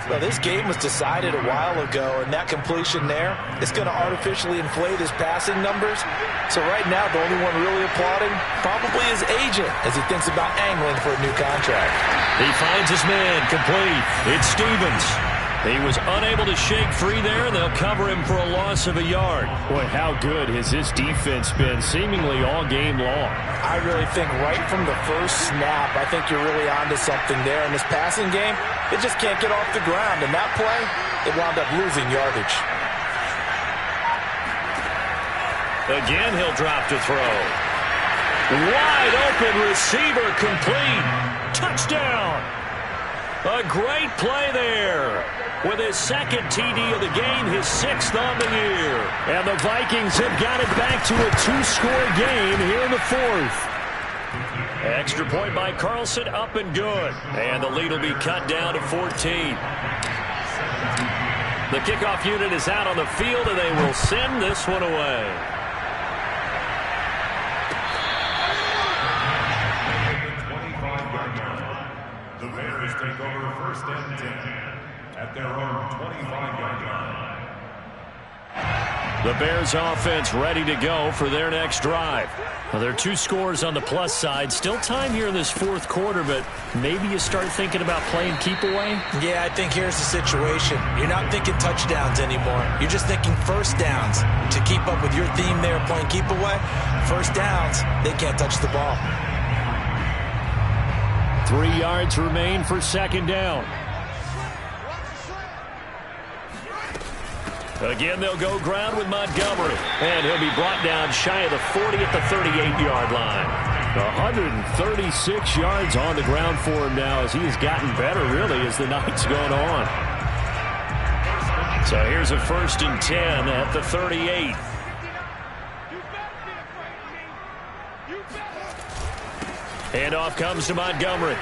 B: Well, this game was decided a while ago, and that completion there is going to artificially inflate his passing numbers. So right now, the only one really applauding probably his agent as he thinks about angling for a new contract.
A: He finds his man, complete. It's Stevens. He was unable to shake free there, and they'll cover him for a loss of a yard.
D: Boy, how good has this defense been seemingly all game long?
B: I really think right from the first snap, I think you're really onto something there. In this passing game, they just can't get off the ground. And that play, they wound up losing yardage.
A: Again, he'll drop to throw. Wide open receiver, complete. Touchdown. A great play there. With his 2nd TD of the game, his 6th on the year.
D: And the Vikings have got it back to a 2-score game here in the 4th.
A: Extra point by Carlson, up and good. And the lead will be cut down to 14. The kickoff unit is out on the field, and they will send this one away.
C: The Bears take over 1st and 10 at their own 25-yard line.
A: The Bears offense ready to go for their next drive. Well, there are 2 scores on the plus side. Still time here in this 4th quarter, but maybe you start thinking about playing keep away?
B: Yeah, I think here's the situation. You're not thinking touchdowns anymore. You're just thinking first downs. To keep up with your theme there, playing keep away, first downs, they can't touch the ball.
D: 3 yards remain for 2nd down.
A: Again, they'll go ground with Montgomery. And he'll be brought down shy of the 40 at the 38-yard line.
D: 136 yards on the ground for him now as he has gotten better, really, as the night's gone on.
A: So here's a 1st and 10 at the 38. Handoff comes to Montgomery.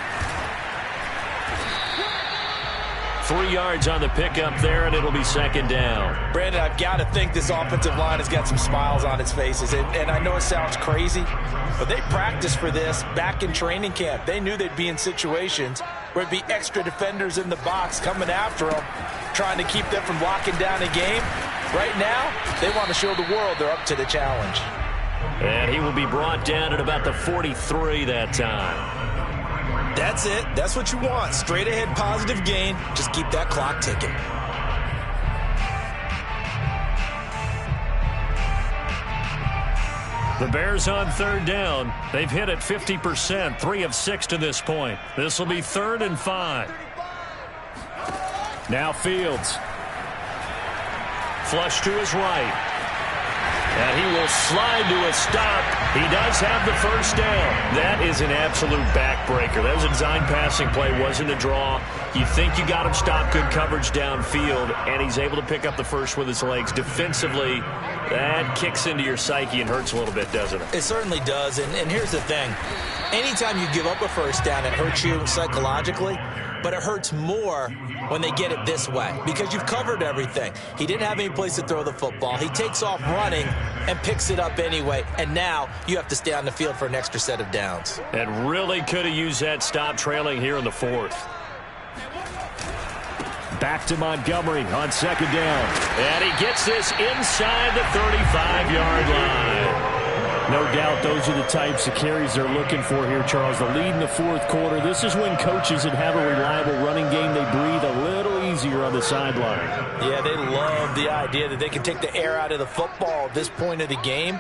A: 3 yards on the pickup there, and it'll be 2nd down.
B: Brandon, I've got to think this offensive line has got some smiles on its faces. And I know it sounds crazy, but they practiced for this back in training camp. They knew they'd be in situations where it'd be extra defenders in the box coming after them, trying to keep them from locking down a game. Right now, they want to show the world they're up to the challenge.
A: And he will be brought down at about the 43 that time.
B: That's it. That's what you want. Straight ahead positive gain. Just keep that clock ticking.
A: The Bears on 3rd down. They've hit it 50%, 3 of 6 to this point. This will be 3rd and 5. Now Fields. Flush to his right. And he will slide to a stop. He does have the first down. That is an absolute backbreaker. That was a design passing play, wasn't a draw. You think you got him stopped, good coverage downfield, and he's able to pick up the first with his legs. Defensively, that kicks into your psyche and hurts a little bit, doesn't it?
B: It certainly does, and here's the thing. Anytime you give up a first down, it hurts you psychologically, but it hurts more when they get it this way because you've covered everything. He didn't have any place to throw the football. He takes off running and picks it up anyway, and now you have to stay on the field for an extra set of downs.
A: And really could have used that stop trailing here in the fourth.
D: Back to Montgomery on second down.
A: And he gets this inside the 35-yard line.
D: No doubt those are the types of carries they're looking for here, Charles. The lead in the fourth quarter. This is when coaches that have a reliable running game, they breathe a little easier on the sideline.
B: Yeah, they love the idea that they can take the air out of the football at this point of the game.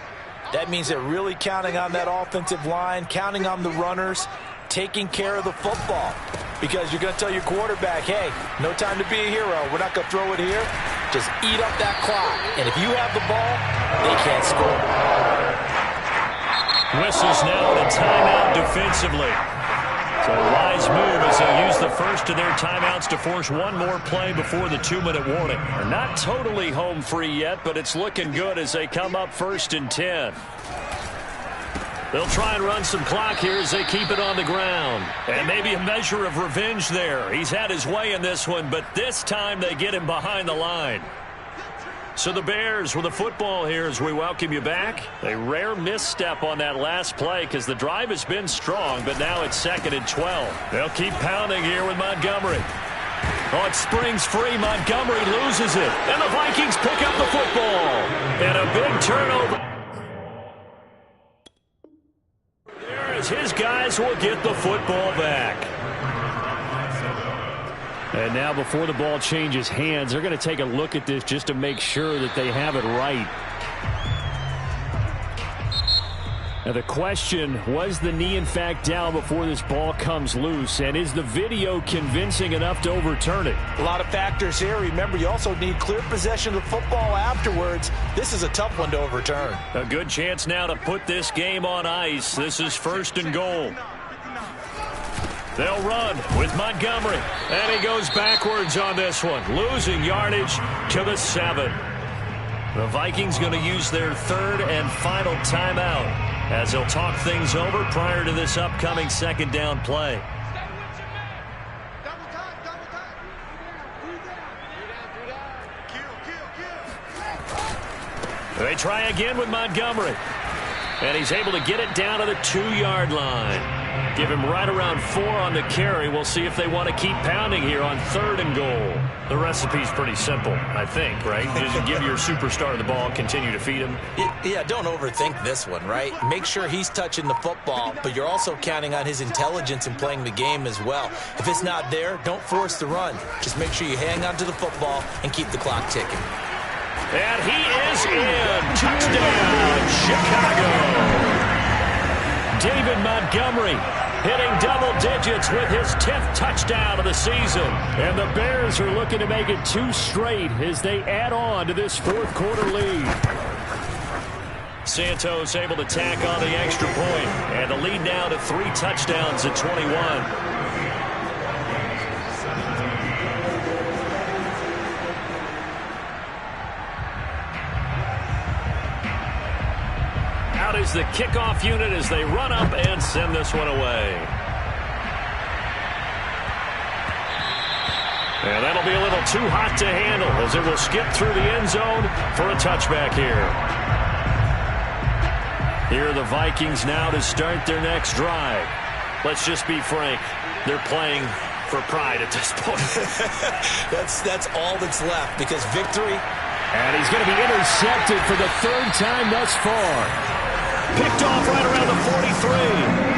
B: That means they're really counting on that offensive line, counting on the runners, taking care of the football. Because you're going to tell your quarterback, hey, no time to be a hero. We're not going to throw it here. Just eat up that clock. And if you have the ball, they can't score.
A: Whistles now and a timeout defensively. So a wise move as they use the first of their timeouts to force one more play before the 2-minute warning. They're not totally home free yet, but it's looking good as they come up 1st and 10. They'll try and run some clock here as they keep it on the ground. And maybe a measure of revenge there. He's had his way in this one, but this time they get him behind the line. So the Bears with the football here as we welcome you back. A rare misstep on that last play because the drive has been strong, but now it's 2nd and 12. They'll keep pounding here with Montgomery. Oh, it springs free. Montgomery loses it. And the Vikings pick up the football. And a big turnover. There is his guys will get the football back.
D: And now before the ball changes hands, they're going to take a look at this just to make sure that they have it right. Now the question, was the knee in fact down before this ball comes loose? And is the video convincing enough to overturn it?
B: A lot of factors here. Remember, you also need clear possession of the football afterwards. This is a tough one to overturn.
A: A good chance now to put this game on ice. This is 1st and goal. They'll run with Montgomery. And he goes backwards on this one, losing yardage to the 7. The Vikings going to use their 3rd and final timeout as they'll talk things over prior to this upcoming 2nd down play. They try again with Montgomery. And he's able to get it down to the 2-yard line. Give him right around 4 on the carry. We'll see if they want to keep pounding here on 3rd and goal. The recipe's pretty simple, I think, right? Just give your superstar the ball, continue to feed him.
B: Yeah, don't overthink this one, right? Make sure he's touching the football, but you're also counting on his intelligence in playing the game as well. If it's not there, don't force the run. Just make sure you hang on to the football and keep the clock ticking.
A: And he is in. Touchdown, Chicago. David Montgomery hitting double digits with his 10th touchdown of the season. And the Bears are looking to make it 2 straight as they add on to this 4th quarter lead. Santos able to tack on the extra point. And the lead now to 3 touchdowns at 21. Out is the kickoff unit as they run up and send this one away. And that'll be a little too hot to handle as it will skip through the end zone for a touchback here. Here are the Vikings now to start their next drive. Let's just be frank. They're playing for pride at this point.
B: That's all that's left because victory.
D: And he's going to be intercepted for the 3rd time thus far.
A: Picked off right around the 43.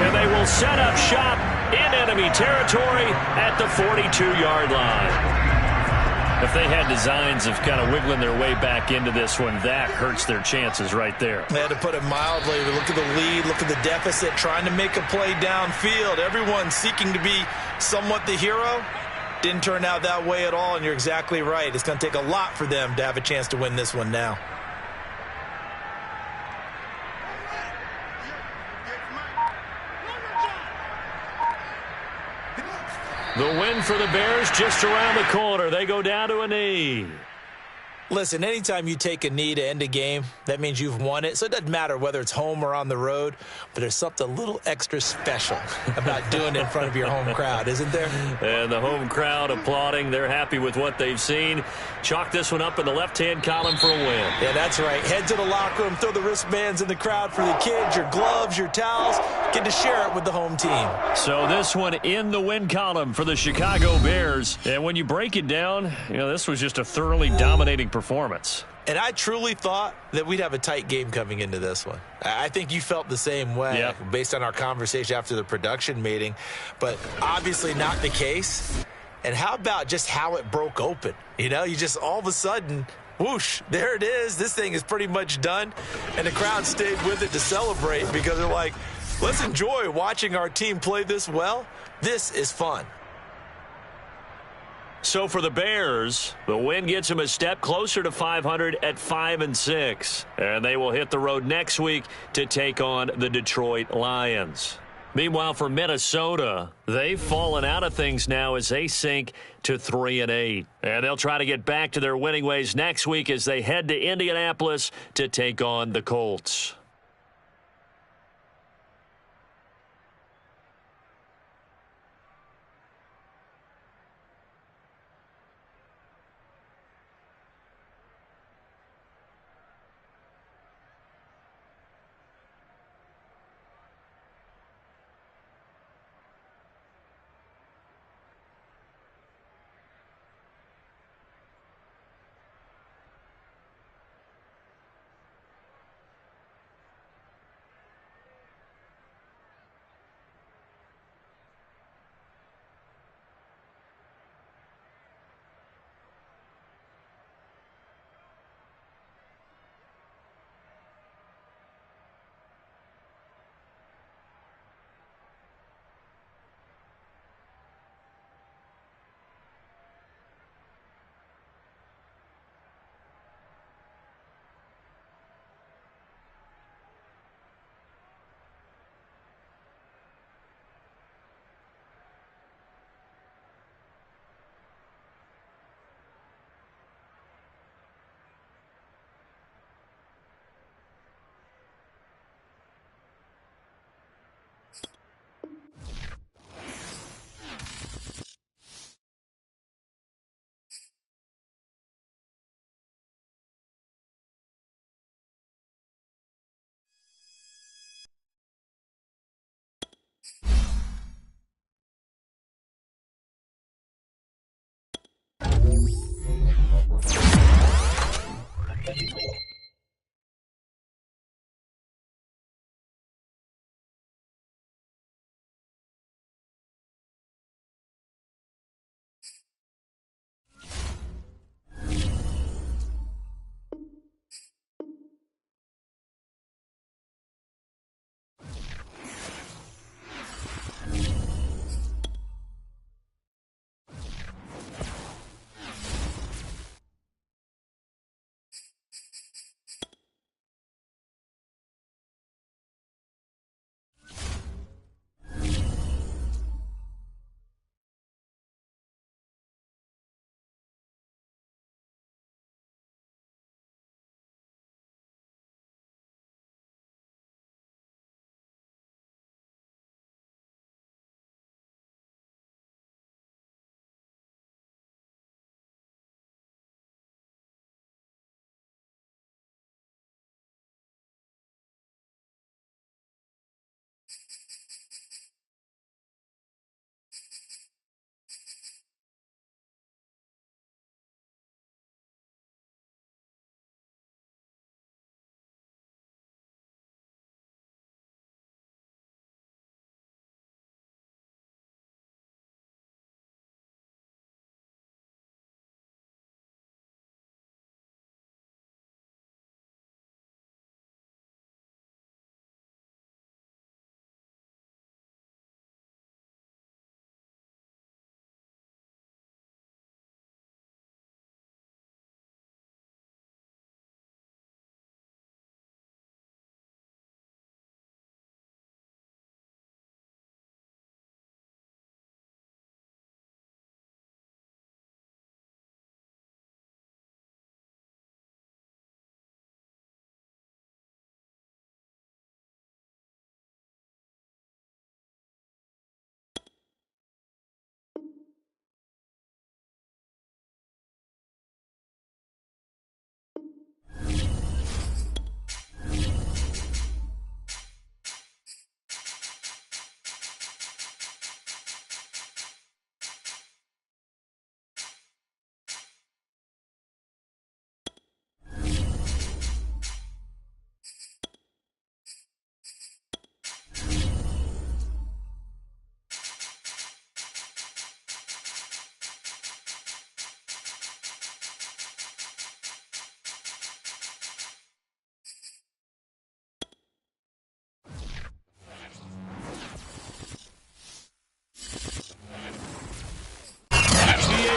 A: And they will set up shop in enemy territory at the 42-yard line. If they had designs of kind of wiggling their way back into this one, that hurts their chances right there.
B: They had to put it mildly. Look at the lead, look at the deficit, trying to make a play downfield. Everyone seeking to be somewhat the hero. Didn't turn out that way at all, and you're exactly right. It's going to take a lot for them to have a chance to win this one now.
A: The win for the Bears just around the corner. They go down to a knee.
B: Listen, anytime you take a knee to end a game, that means you've won it. So it doesn't matter whether it's home or on the road, but there's something a little extra special about doing it in front of your home crowd, isn't there?
A: And the home crowd applauding. They're happy with what they've seen. Chalk this one up in the left-hand column for a win.
B: Yeah, that's right. Head to the locker room, throw the wristbands in the crowd for the kids, your gloves, your towels. Get to share it with the home team.
A: So this one in the win column for the Chicago Bears. And when you break it down, this was just a thoroughly dominating performance.
B: And I truly thought that we'd have a tight game coming into this one. I think you felt the same way based on our conversation after the production meeting, but obviously not the case. And how about just how it broke open? You just all of a sudden, whoosh, there it is. This thing is pretty much done. And the crowd stayed with it to celebrate because they're like, let's enjoy watching our team play this well. This is fun.
A: So for the Bears, the win gets them a step closer to 500 at 5-6. And they will hit the road next week to take on the Detroit Lions. Meanwhile, for Minnesota, they've fallen out of things now as they sink to 3-8. And they'll try to get back to their winning ways next week as they head to Indianapolis to take on the Colts.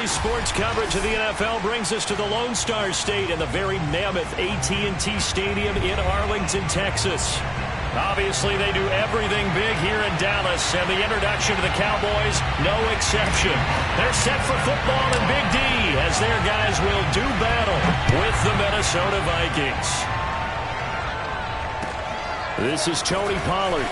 A: Today's sports coverage of the NFL brings us to the Lone Star State and the very mammoth AT&T Stadium in Arlington, Texas. Obviously, they do everything big here in Dallas, and the introduction to the Cowboys, no exception. They're set for football in Big D as their guys will do battle with the Minnesota Vikings.
D: This is Tony Pollard.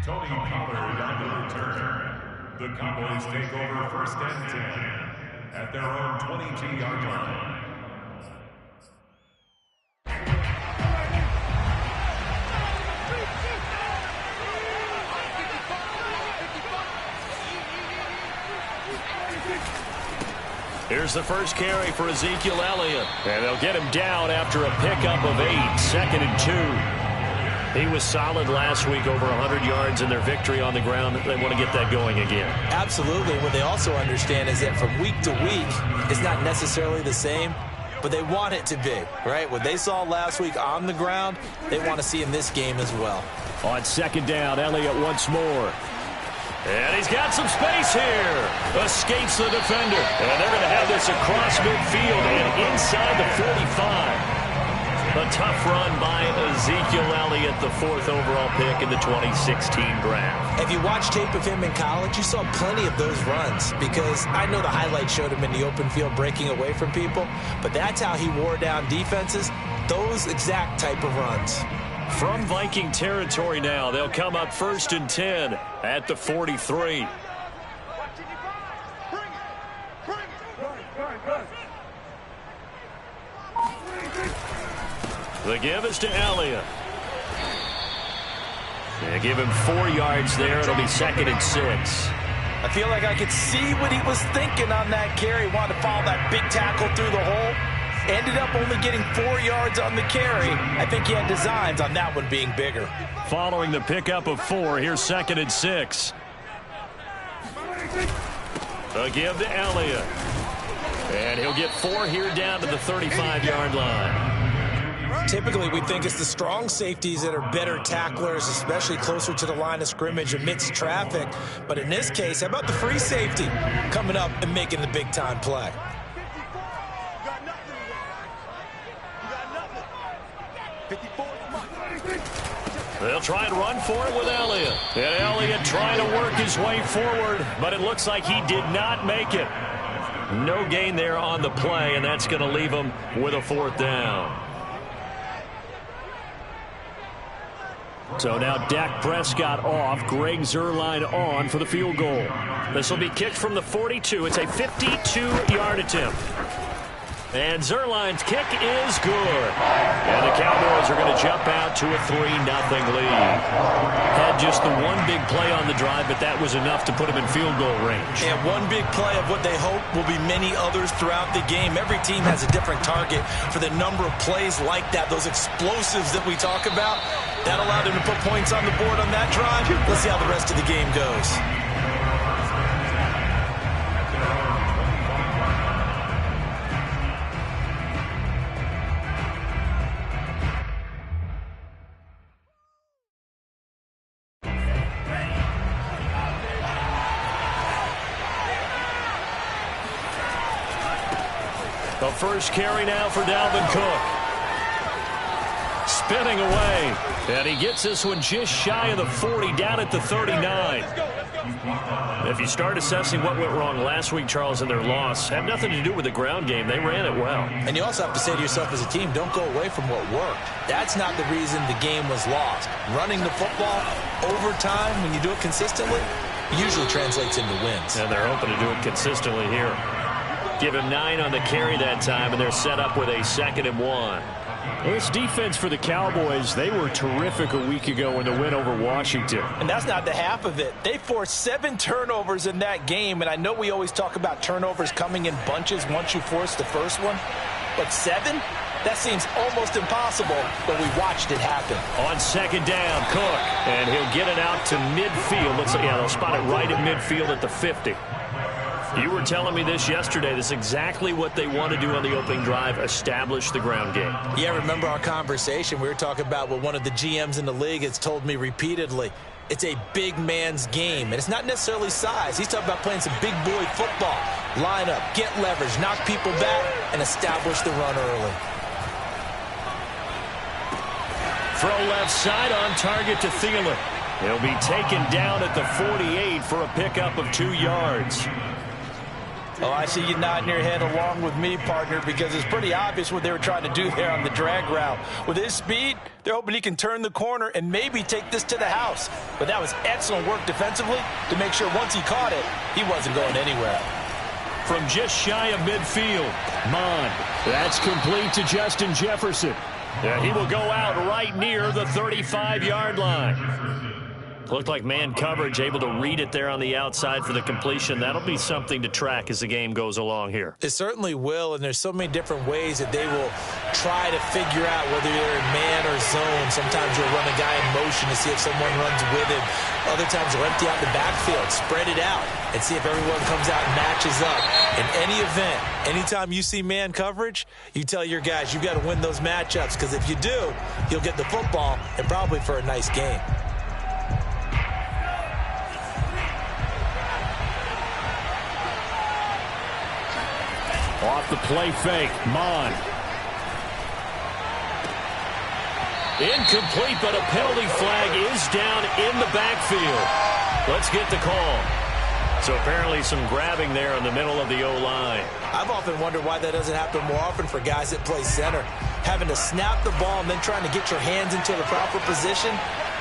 C: Tony Pollard on the return. The Cowboys take over 1st and 10 at their own 22-yard line.
A: Here's the first carry for Ezekiel Elliott. And they'll get him down after a pickup of 8, 2nd and 2. He was solid last week, over 100 yards in their victory on the ground. They want to get that going again.
B: Absolutely. What they also understand is that from week to week, it's not necessarily the same, but they want it to be, right? What they saw last week on the ground, they want to see in this game as well.
D: On 2nd down, Elliott once more.
A: And he's got some space here. Escapes the defender. And they're going to have this across midfield and inside the 45. A tough run by Ezekiel Elliott, the 4th overall pick in the 2016 draft.
B: If you watch tape of him in college, you saw plenty of those runs, because I know the highlights showed him in the open field breaking away from people, but that's how he wore down defenses, those exact type of runs.
A: From Viking territory now, they'll come up 1st and 10 at the 43. The give is to Elliott. They give him 4 yards there. It'll be 2nd and 6.
B: I feel like I could see what he was thinking on that carry. Wanted to follow that big tackle through the hole. Ended up only getting 4 yards on the carry. I think he had designs on that one being bigger.
A: Following the pickup of 4, here's 2nd and 6. A give to Elliott. And he'll get 4 here down to the 35-yard line.
B: Typically, we think it's the strong safeties that are better tacklers, especially closer to the line of scrimmage amidst traffic. But in this case, how about the free safety coming up and making the big-time play?
A: They'll try and run for it with Elliott. And Elliott trying to work his way forward, but it looks like he did not make it. No gain there on the play, and that's going to leave him with a 4th down. So now Dak Prescott off, Greg Zuerlein on for the field goal. This will be kicked from the 42. It's a 52-yard attempt. And Zuerlein's kick is good. And the Cowboys are going to jump out to a 3-0 lead. Had just the one big play on the drive, but that was enough to put him in field goal range.
B: And one big play of what they hope will be many others throughout the game. Every team has a different target for the number of plays like that, those explosives that we talk about. That allowed them to put points on the board on that drive. Let's see how the rest of the game goes.
A: The first carry now for Dalvin Cook. Spinning away. And he gets this one just shy of the 40, down at the 39. If you start assessing what went wrong last week, Charles, in their loss, had nothing to do with the ground game. They ran it well.
B: And you also have to say to yourself as a team, don't go away from what worked. That's not the reason the game was lost. Running the football over time, when you do it consistently, usually translates into wins.
A: And they're hoping to do it consistently here. Give him 9 on the carry that time, and they're set up with a 2nd and 1.
D: Well, this defense for the Cowboys, they were terrific a week ago in the win over Washington.
B: And that's not the half of it. They forced 7 turnovers in that game, and I know we always talk about turnovers coming in bunches once you force the first one, but 7? That seems almost impossible, but we watched it happen.
A: On 2nd down, Cook, and he'll get it out to midfield. They'll spot it right at midfield at the 50. You were telling me this yesterday. This is exactly what they want to do on the opening drive, establish the ground game.
B: Yeah, remember our conversation. We were talking about what one of the GMs in the league has told me repeatedly. It's a big man's game, and it's not necessarily size. He's talking about playing some big boy football. Line up, get leverage, knock people back, and establish the run early.
A: Throw left side on target to Thielen. He'll be taken down at the 48 for a pickup of 2 yards.
B: Oh, I see you nodding your head along with me, partner, because it's pretty obvious what they were trying to do there on the drag route. With his speed, they're hoping he can turn the corner and maybe take this to the house. But that was excellent work defensively to make sure once he caught it, he wasn't going anywhere.
A: From just shy of midfield,
D: That's complete to Justin Jefferson.
A: he will go out right near the 35-yard line. Looked like man coverage, able to read it there on the outside for the completion. That'll be something to track as the game goes along here.
B: It certainly will, and there's so many different ways that they will try to figure out whether you're in man or zone. Sometimes you'll run a guy in motion to see if someone runs with him. Other times you'll empty out the backfield, spread it out, and see if everyone comes out and matches up. In any event, anytime you see man coverage, you tell your guys you've got to win those matchups, because if you do, you'll get the football and probably for a nice game.
D: Off the play fake,
A: Incomplete, but a penalty flag is down in the backfield. Let's get the call. So apparently some grabbing there in the middle of the O-line.
B: I've often wondered why that doesn't happen more often for guys that play center. Having to snap the ball and then trying to get your hands into the proper position,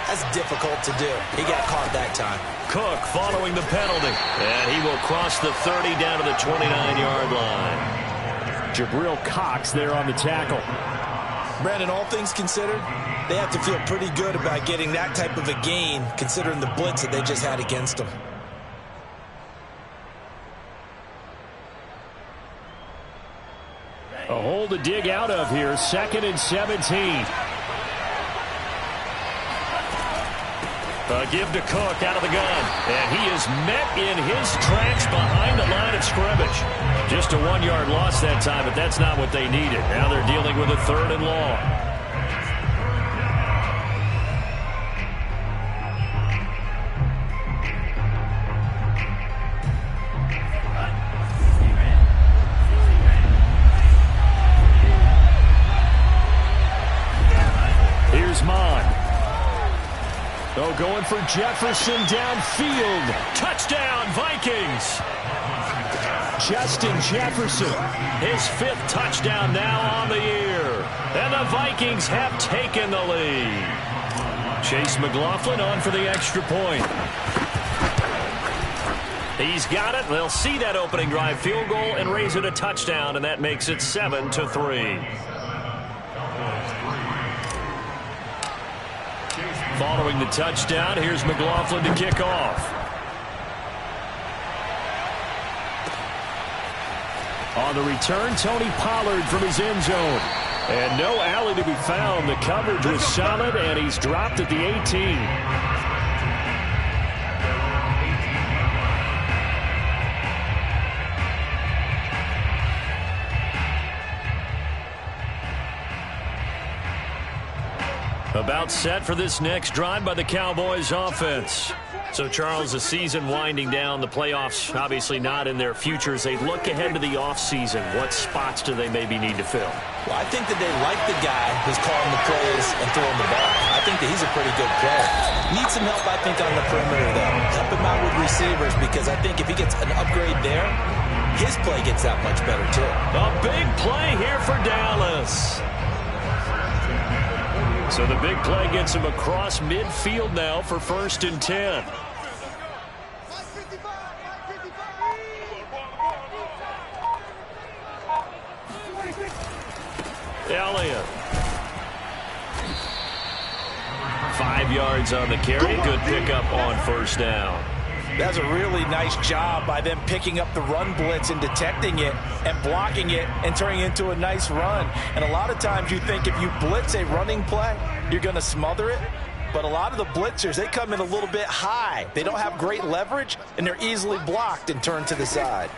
B: that's difficult to do. He got caught that time.
A: Cook following the penalty. And he will cross the 30 down to the 29-yard line.
D: Jabril Cox there on the tackle.
B: Brandon, all things considered, they have to feel pretty good about getting that type of a gain, considering the blitz that they just had against them.
D: A hole to dig out of here, 2nd and 17.
A: Give to Cook out of the gun. And he is met in his tracks behind the line of scrimmage. Just a 1-yard loss that time, but that's not what they needed. Now they're dealing with a 3rd and long.
D: Here's Mon. Oh, going for Jefferson downfield.
A: Touchdown, Vikings.
D: Justin Jefferson.
A: His 5th touchdown now on the year. And the Vikings have taken the lead. Chase McLaughlin on for the extra point. He's got it. They'll see that opening drive field goal and raise it a touchdown, and that makes it 7-3. Following the touchdown, here's McLaughlin to kick off. On the return, Tony Pollard from his end zone. And no alley to be found. The coverage was solid, and he's dropped at the 18. About set for this next drive by the Cowboys offense. So, Charles, the season winding down, the playoffs obviously not in their futures. They look ahead to the offseason. What spots do they maybe need to fill?
B: Well, I think that they like the guy who's calling the plays and throwing the ball. I think that he's a pretty good player. Needs some help, I think, on the perimeter, though. Help him out with receivers, because I think if he gets an upgrade there, his play gets that much better, too.
A: A big play here for Dallas. So the big play gets him across midfield now for 1st and 10. Elliott. 5 yards on the carry. Good pickup on 1st down.
B: That's a really nice job by them picking up the run blitz and detecting it and blocking it and turning it into a nice run. And a lot of times you think if you blitz a running play, you're going to smother it. But a lot of the blitzers, they come in a little bit high. They don't have great leverage, and they're easily blocked and turned to the side.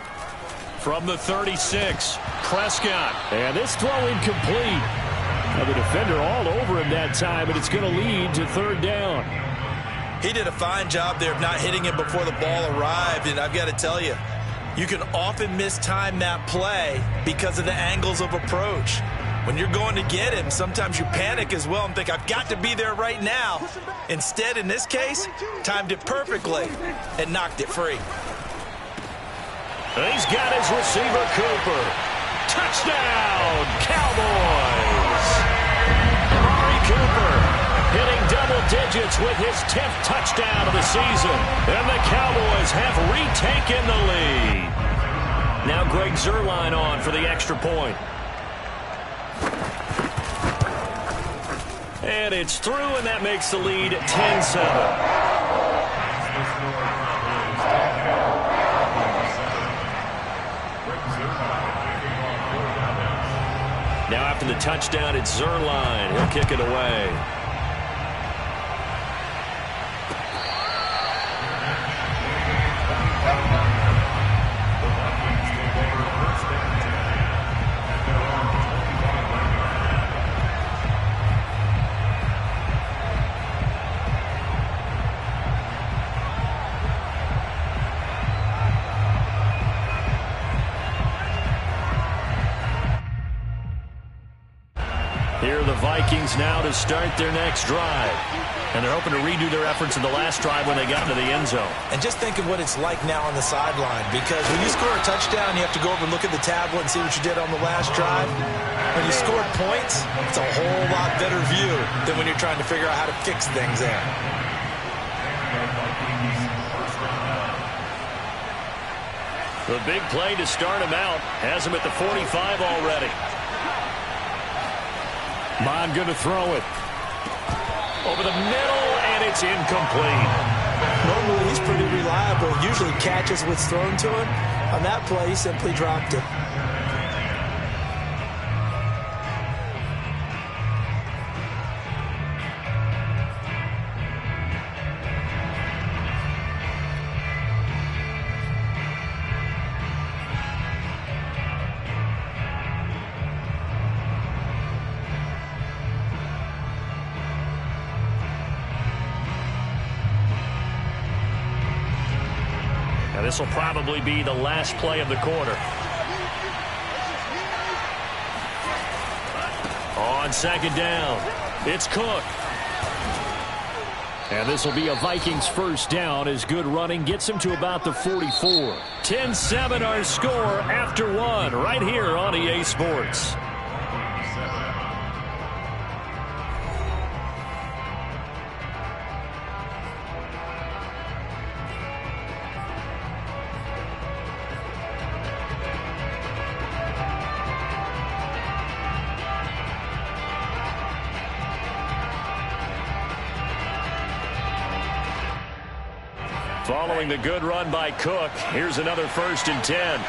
A: From the 36, Prescott.
D: And this throw incomplete. Now the defender all over him that time, and it's going to lead to 3rd down.
B: He did a fine job there of not hitting him before the ball arrived, and I've got to tell you, you can often mistime that play because of the angles of approach. When you're going to get him, sometimes you panic as well and think, I've got to be there right now. Instead, in this case, timed it perfectly and knocked it free.
A: He's got his receiver, Cooper. Touchdown, Cowboys! Amari Cooper hitting double digits with his 10th touchdown of the season. And the Cowboys have retaken the lead. Now Greg Zuerlein on for the extra point. And it's through, and that makes the lead 10-7. Now after the touchdown, it's Zuerlein. He'll kick it away. Here are the Vikings now to start their next drive. And they're hoping to redo their efforts in the last drive when they got into the end zone.
B: And just think of what it's like now on the sideline, because when you score a touchdown, you have to go over and look at the tablet and see what you did on the last drive. When you score points, it's a whole lot better view than when you're trying to figure out how to fix things there.
A: The big play to start him out has him at the 45 already. Mon going to throw it. Over the middle, and it's incomplete.
B: Normally, he's pretty reliable. Usually catches what's thrown to him. On that play, he simply dropped it.
A: This will probably be the last play of the quarter. On second down, it's Cook. And this will be a Vikings first down as good running gets him to about the 44. 10-7 our score after one right here on EA Sports. Following the good run by Cook, here's another 1st and 10.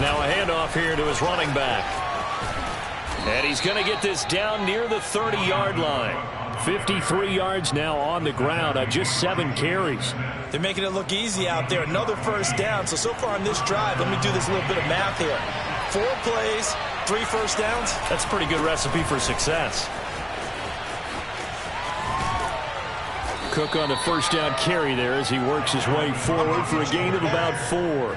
A: Now a handoff here to his running back. And he's going to get this down near the 30-yard line. 53 yards now on the ground on just 7 carries.
B: They're making it look easy out there. Another first down. So far on this drive, let me do this little bit of math here. 4 plays, 3 first downs.
A: That's a pretty good recipe for success. Cook on the first down carry there as he works his way forward for a gain of about 4.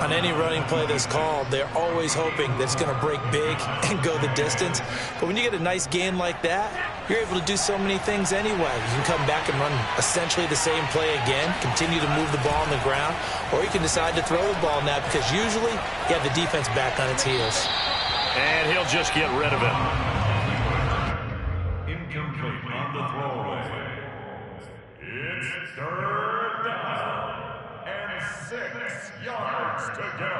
B: On any running play that's called, they're always hoping that it's going to break big and go the distance. But when you get a nice gain like that, you're able to do so many things anyway. You can come back and run essentially the same play again, continue to move the ball on the ground, or you can decide to throw the ball now because usually you have the defense back on its heels.
A: And he'll just get rid of it.
C: Incomplete on the throwaway. It's 3rd down and 6 yards to go.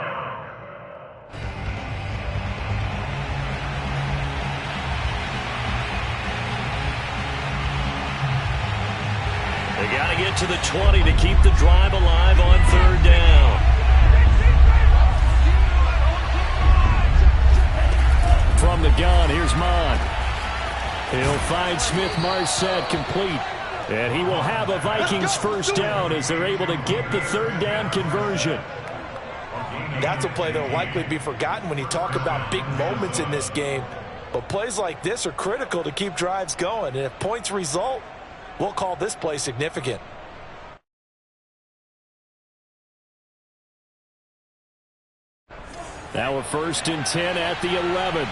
A: They got to get to the 20 to keep the drive alive on 3rd down. From the gun, here's Mon. He'll find Smith-Marsette complete. And he will have a Vikings first down as they're able to get the 3rd down conversion.
B: That's a play that will likely be forgotten when you talk about big moments in this game. But plays like this are critical to keep drives going. And if points result, we'll call this play significant.
D: Now a 1st and 10 at the 11.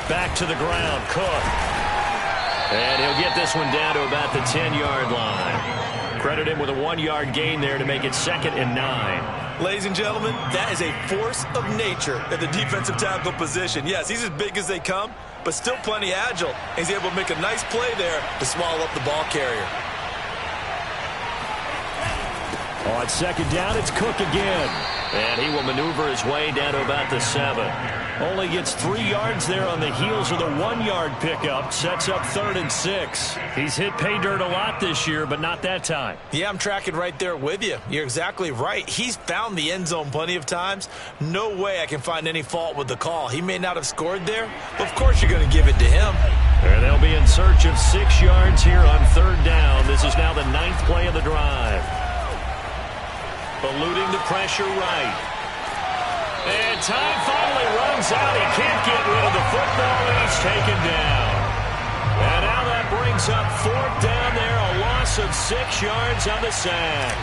A: Back to the ground, Cook. And he'll get this one down to about the 10-yard line. Credit him with a 1-yard gain there to make it 2nd and 9.
B: Ladies and gentlemen, that is a force of nature at the defensive tackle position. Yes, he's as big as they come, but still plenty agile. He's able to make a nice play there to swallow up the ball carrier.
D: On 2nd down, it's Cook again.
A: And he will maneuver his way down to about the 7.
D: Only gets 3 yards there on the heels of the 1-yard pickup. Sets up 3rd and 6.
A: He's hit pay dirt a lot this year, but not that time.
B: Yeah, I'm tracking right there with you. You're exactly right. He's found the end zone plenty of times. No way I can find any fault with the call. He may not have scored there, but of course you're going to give it to him.
A: And they'll be in search of 6 yards here on 3rd down. This is now the 9th play of the drive. Eluding the pressure right. And time finally runs out. He can't get rid of the football, and he's taken down. And now that brings up 4th down there, a loss of 6 yards on the sack.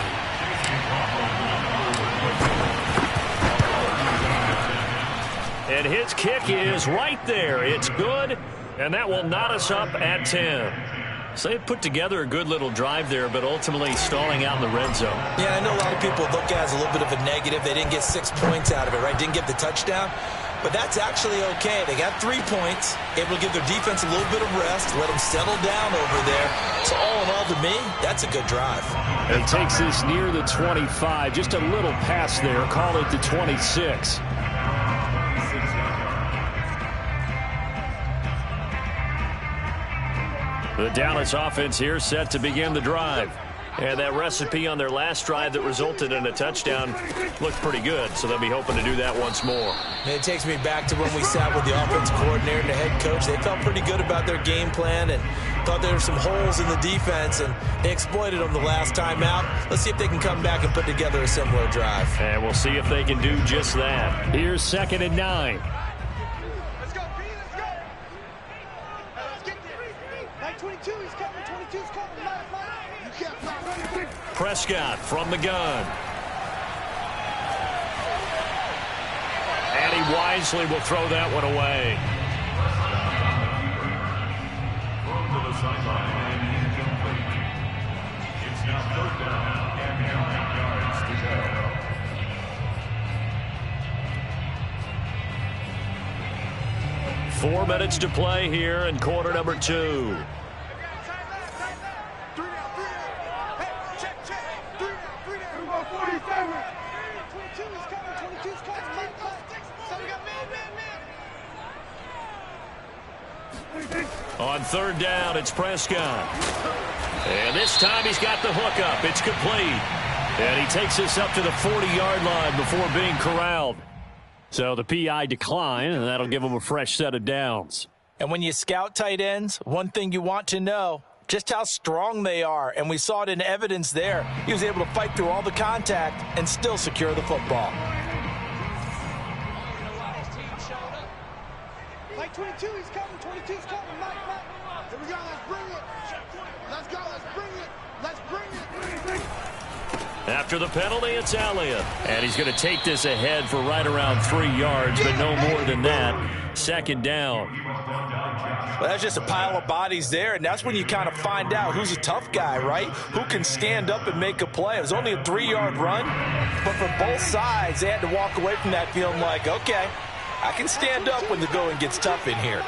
A: And his kick is right there. It's good, and that will knot us up at 10. So they put together a good little drive there, but ultimately stalling out in the red zone.
B: Yeah, I know a lot of people look at it as a little bit of a negative. They didn't get 6 points out of it, right? Didn't get the touchdown. But that's actually okay. They got 3 points, able to give their defense a little bit of rest, let them settle down over there. So all in all, to me, that's a good drive.
D: And he takes this near the 25. Just a little pass there. Call it the 26. The Dallas offense here set to begin the drive. And that recipe on their last drive that resulted in a touchdown looked pretty good, so they'll be hoping to do that once more.
B: And it takes me back to when we sat with the offensive coordinator and the head coach. They felt pretty good about their game plan and thought there were some holes in the defense, and they exploited them the last time out. Let's see if they can come back and put together a similar drive.
D: And we'll see if they can do just that. Here's 2nd and 9.
A: Prescott from the gun. And he wisely will throw that one away.
C: Thrown to the sideline and incomplete. It's now 3rd down and 9 yards to go.
A: 4 minutes to play here in quarter number 2. On 3rd down, it's Prescott. And this time he's got the hook up. It's complete. And he takes us up to the 40-yard line before being corralled. So the PI decline, and that'll give him a fresh set of downs.
B: And when you scout tight ends, one thing you want to know, just how strong they are. And we saw it in evidence there. He was able to fight through all the contact and still secure the football.
E: Like 22, he's coming. 22's coming. Mike. Here we go. Let's bring it. Let's go. Let's bring it. Let's bring it.
A: After the penalty, it's Elliott. And he's going to take this ahead for right around 3 yards, but no more than that. 2nd down.
B: Well, that's just a pile of bodies there, and that's when you kind of find out who's a tough guy, right? Who can stand up and make a play. It was only a 3-yard run, but for both sides, they had to walk away from that feeling like, okay, I can stand up when the going gets tough in here.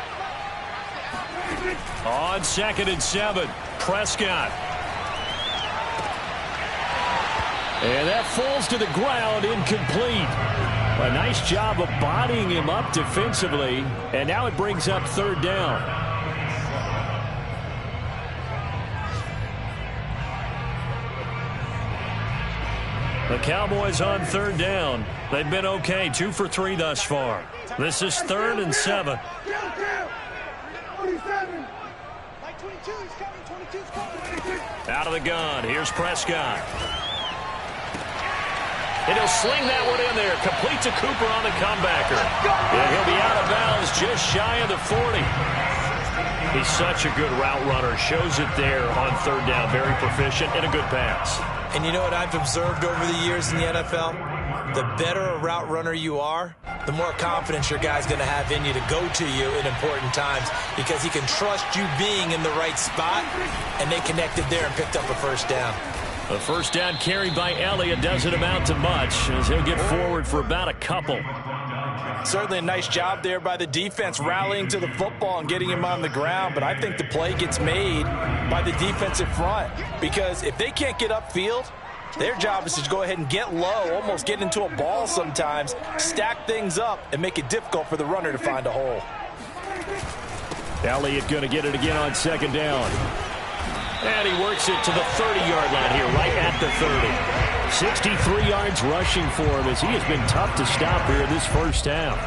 A: On 2nd and 7, Prescott. And that falls to the ground, incomplete. A nice job of bodying him up defensively, and now it brings up 3rd down. The Cowboys on 3rd down. They've been okay, 2 for 3 thus far. This is 3rd and 7. Out of the gun, here's Prescott. And he'll sling that one in there. Complete to Cooper on the comebacker. And he'll be out of bounds just shy of the 40. He's such a good route runner. Shows it there on third down. Very proficient and a good pass.
B: And you know what I've observed over the years in the NFL? The better a route runner you are, the more confidence your guy's going to have in you to go to you in important times because he can trust you being in the right spot, and they connected there and picked up a first down.
A: A first down carried by Elliott doesn't amount to much as he'll get forward for about a couple.
B: Certainly a nice job there by the defense rallying to the football and getting him on the ground, but I think the play gets made by the defensive front because if they can't get upfield, their job is to go ahead and get low, almost get into a ball sometimes, stack things up, and make it difficult for the runner to find a hole.
D: Elliott going to get it again on second down.
A: And he works it to the 30-yard line here, right at the 30.
D: 63 yards rushing for him as he has been tough to stop here in this first half.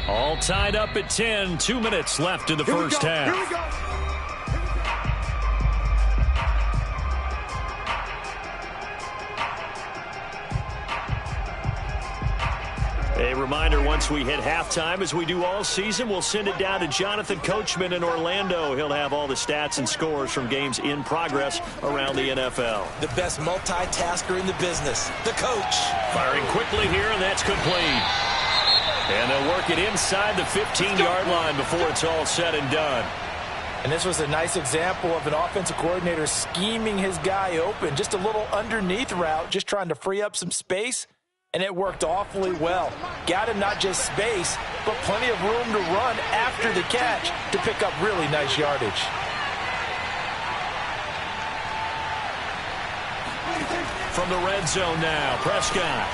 A: All tied up at 10. 2 minutes left in the first half.
E: Here we go.
A: A reminder, once we hit halftime, as we do all season, we'll send it down to Jonathan Coachman in Orlando. He'll have all the stats and scores from games in progress around the NFL.
B: The best multitasker in the business, the coach.
A: Firing quickly here, and that's complete. And they'll work it inside the 15-yard line before it's all said and done.
B: And this was a nice example of an offensive coordinator scheming his guy open. Just a little underneath route, just trying to free up some space. And it worked awfully well. Got him not just space, but plenty of room to run after the catch to pick up really nice yardage.
A: From the red zone now, Prescott.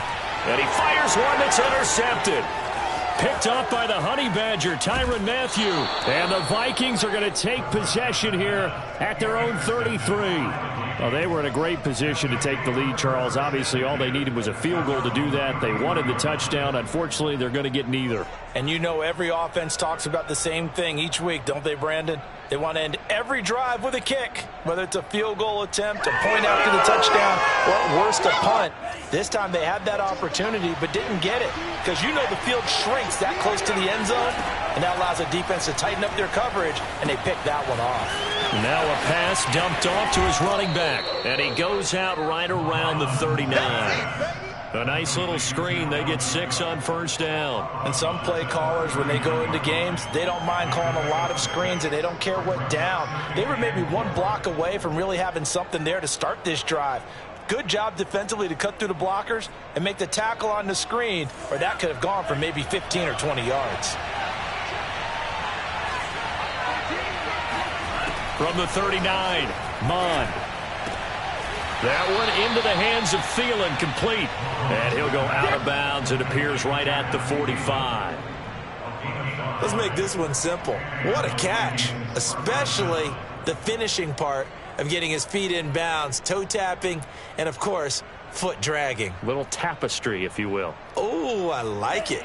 A: And he fires one that's intercepted. Picked up by the Honey Badger, Tyrann Mathieu. And the Vikings are going to take possession here at their own 33.
D: Well, they were in a great position to take the lead, Charles. Obviously, all they needed was a field goal to do that. They wanted the touchdown. Unfortunately, they're going to get neither.
B: And you know every offense talks about the same thing each week, don't they, Brandon? They want to end every drive with a kick, whether it's a field goal attempt, a point after the touchdown, or at worst, a punt. This time they had that opportunity but didn't get it because you know the field shrinks that close to the end zone, and that allows the defense to tighten up their coverage, and they pick that one off.
A: Now a pass dumped off to his running back, and he goes out right around the 39. A nice little screen. They get 6 on first down.
B: And some play callers, when they go into games, they don't mind calling a lot of screens, and they don't care what down. They were maybe one block away from really having something there to start this drive. Good job defensively to cut through the blockers and make the tackle on the screen, or that could have gone for maybe 15 or 20 yards.
A: From the 39, Mond. That one into the hands of Thielen, complete. And he'll go out of bounds. It appears right at the 45.
B: Let's make this one simple. What a catch, especially the finishing part of getting his feet in bounds, toe tapping, and, of course, foot dragging.
A: Little tapestry, if you will.
B: Oh, I like it.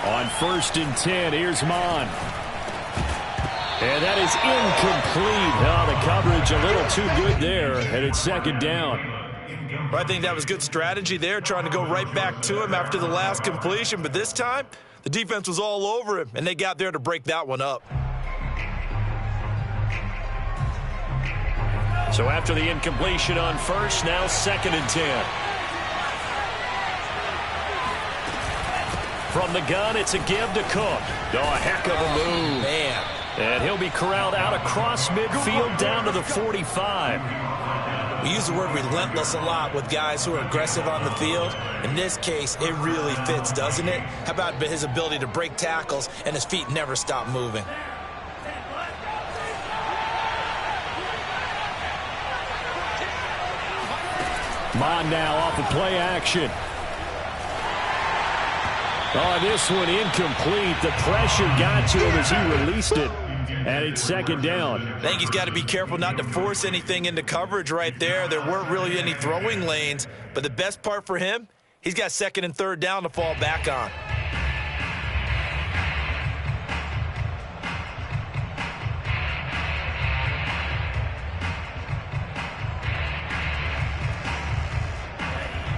D: On 1st and 10, here's Mond. And that is incomplete. Oh, the coverage a little too good there, and it's second down.
B: Well, I think that was good strategy there, trying to go right back to him after the last completion. But this time, the defense was all over him, and they got there to break that one up.
A: So after the incompletion on 1st, now 2nd and 10. From the gun, it's a give to Cook. Oh, a heck of a move.
B: Man.
A: And he'll be corralled out across midfield down to the 45.
B: We use the word relentless a lot with guys who are aggressive on the field. In this case, it really fits, doesn't it? How about his ability to break tackles and his feet never stop moving?
D: Mond now off of play action. Oh, this one incomplete. The pressure got to him as he released it. And it's second down.
B: I think he's got to be careful not to force anything into coverage right there. There weren't really any throwing lanes. But the best part for him, He's got second and third down to fall back on.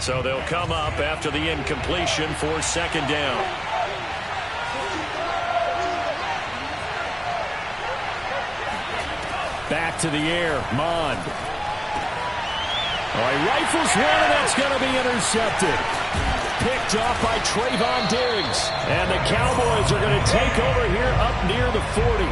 A: So they'll come up after the incompletion for second down.
D: Back to the air, Mond. All right, rifles one, and that's going to be intercepted. Picked off by Trayvon Diggs. And the Cowboys are going to take over here up near the 40.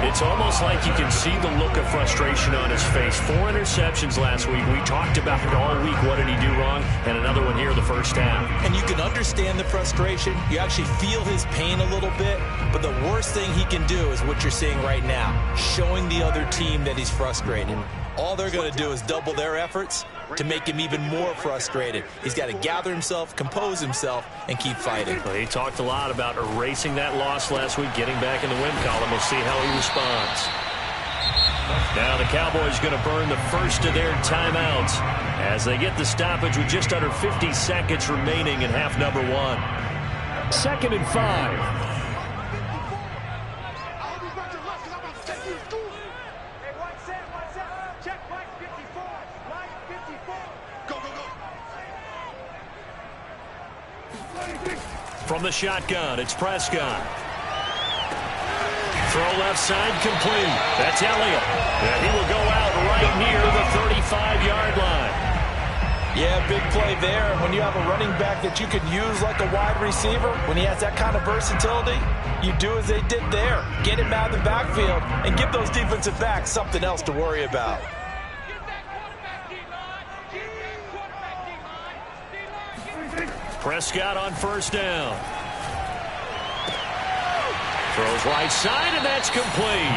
A: It's almost like you can see the look of frustration on his face. 4 interceptions last week. We talked about it all week. What did he do wrong? And another one here the first half.
B: And you can understand the frustration. You actually feel his pain a little bit. But the worst thing he can do is what you're seeing right now, showing the other team that he's frustrated. All they're going to do is double their efforts to make him even more frustrated. He's got to gather himself, compose himself, and keep fighting.
A: Well, he talked a lot about erasing that loss last week, getting back in the win column. We'll see how he responds. Now the Cowboys going to burn the first of their timeouts as they get the stoppage with just under 50 seconds remaining in half number 1.
D: Second and 5.
A: From the shotgun, it's Prescott. Throw left side, complete. That's Elliott. And he will go out right near the 35-yard line.
B: Yeah, big play there. When you have a running back that you could use like a wide receiver, when he has that kind of versatility, you do as they did there. Get him out of the backfield and give those defensive backs something else to worry about.
A: Prescott on first down. Throws right side, and that's complete.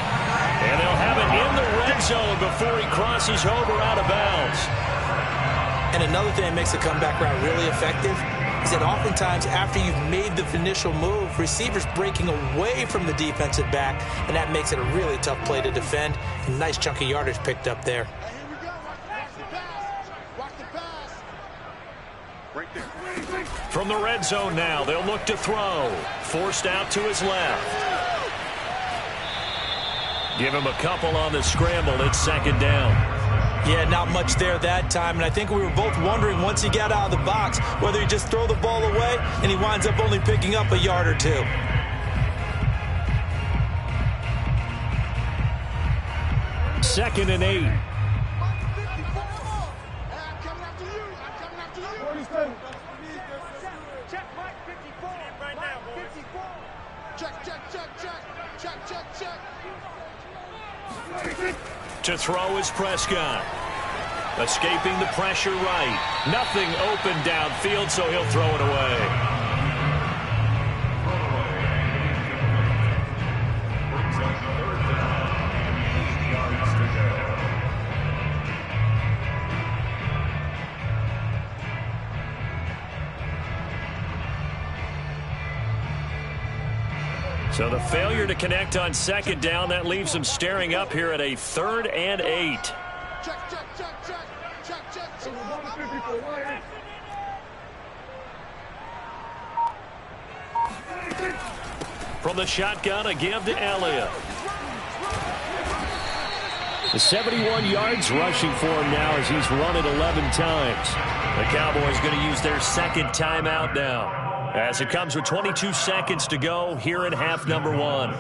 A: And they'll have it in the red zone before he crosses over out of bounds.
B: And another thing that makes a comeback route really effective is that oftentimes after you've made the initial move, receivers breaking away from the defensive back, and that makes it a really tough play to defend. A nice chunk of yardage picked up there.
A: From the red zone now, they'll look to throw. Forced out to his left. Give him a couple on the scramble. It's second down.
B: Yeah, not much there that time, and I think we were both wondering once he got out of the box whether he just throw the ball away and he winds up only picking up a yard or two.
D: Second and 8.
A: To throw is Prescott. Escaping the pressure right. Nothing open downfield, so he'll throw it away. So the failure to connect on second down, that leaves them staring up here at a 3rd and 8. From the shotgun, a give to Elliott.
D: The 71 yards rushing for him now as he's run it 11 times.
A: The Cowboys going to use their second timeout now, as it comes with 22 seconds to go here in half number 1.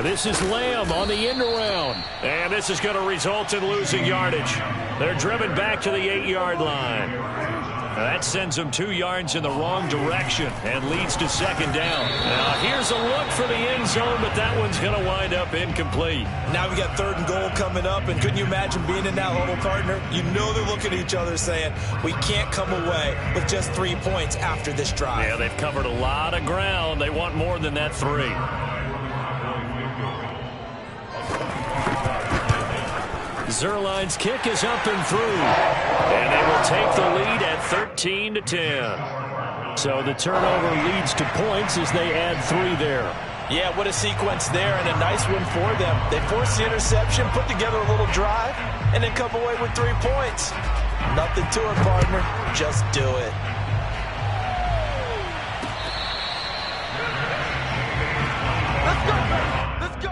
D: This is Lamb on the end around.
A: And this is going to result in losing yardage. They're driven back to the 8-yard line. That sends him 2 yards in the wrong direction and leads to second down. Now here's a look for the end zone, but that one's going to wind up incomplete.
B: Now we got 3rd and goal coming up, and couldn't you imagine being in that huddle, partner? You know they're looking at each other saying, we can't come away with just 3 points after this drive.
A: Yeah, they've covered a lot of ground. They want more than that 3. Zerline's kick is up and through, and they will take the lead at 13-10. So the turnover leads to points as they add 3 there.
B: Yeah, what a sequence there, and a nice one for them. They forced the interception, put together a little drive, and then come away with 3 points. Nothing to it, partner. Just do it.
E: Let's go, baby. Let's go.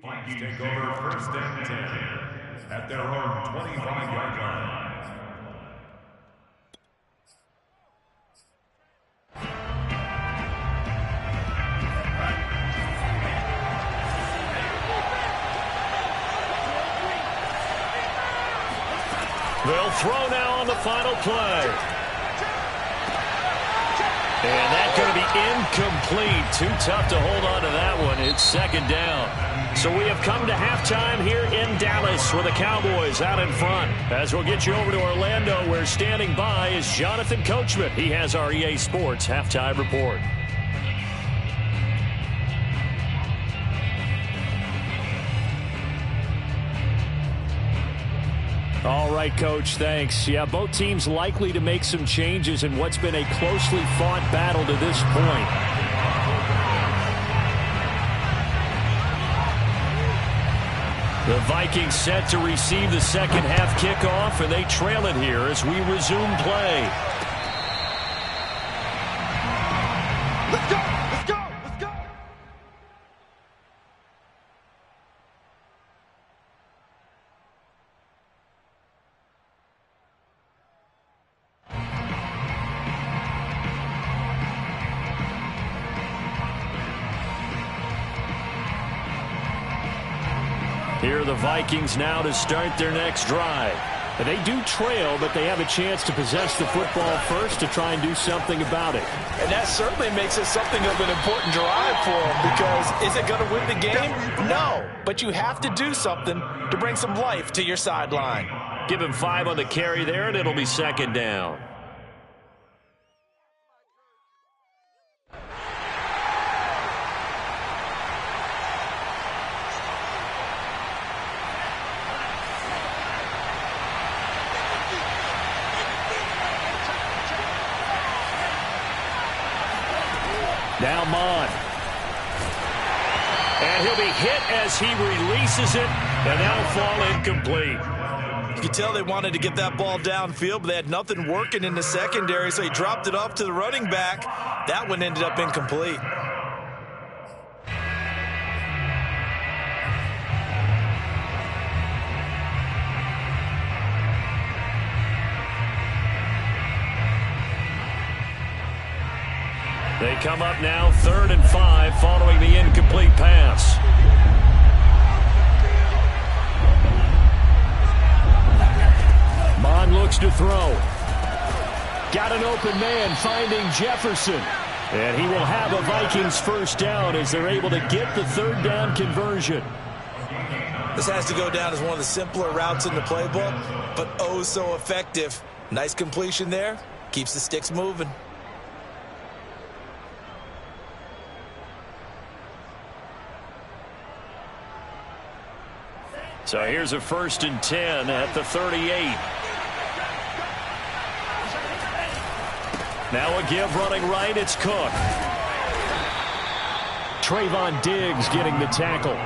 C: Vikings take over first and 10 at their own 25-yard line.
A: They'll throw now on the final play. And that's going to be incomplete. Too tough to hold on to that one. It's second down. So we have come to halftime here in Dallas with the Cowboys out in front. As we'll get you over to Orlando, where standing by is Jonathan Coachman. He has our EA Sports halftime report.
D: All right, Coach, thanks. Yeah, both teams likely to make some changes in what's been a closely fought battle to this point.
A: The Vikings set to receive the second half kickoff, and they trail it here as we resume play.
E: Let's go! Let's go! Let's go!
A: Here are the Vikings now to start their next drive.
D: They do trail, but they have a chance to possess the football first to try and do something about it.
B: And that certainly makes it something of an important drive for them, because is it going to win the game? No, but you have to do something to bring some life to your sideline.
A: Give him 5 on the carry there, and it'll be second down. Now Mon. And he'll be hit as he releases it, and that'll fall incomplete.
B: You could tell they wanted to get that ball downfield, but they had nothing working in the secondary, so he dropped it off to the running back. That one ended up incomplete.
A: They come up now 3rd and 5 following the incomplete pass.
D: Mon looks to throw. Got an open man finding Jefferson. And he will have a Vikings first down as they're able to get the 3rd down conversion.
B: This has to go down as one of the simpler routes in the playbook, but oh so effective. Nice completion there. Keeps the sticks moving.
A: So here's a 1st and 10 at the 38. Now a give running right, it's Cook.
D: Trayvon Diggs getting the tackle.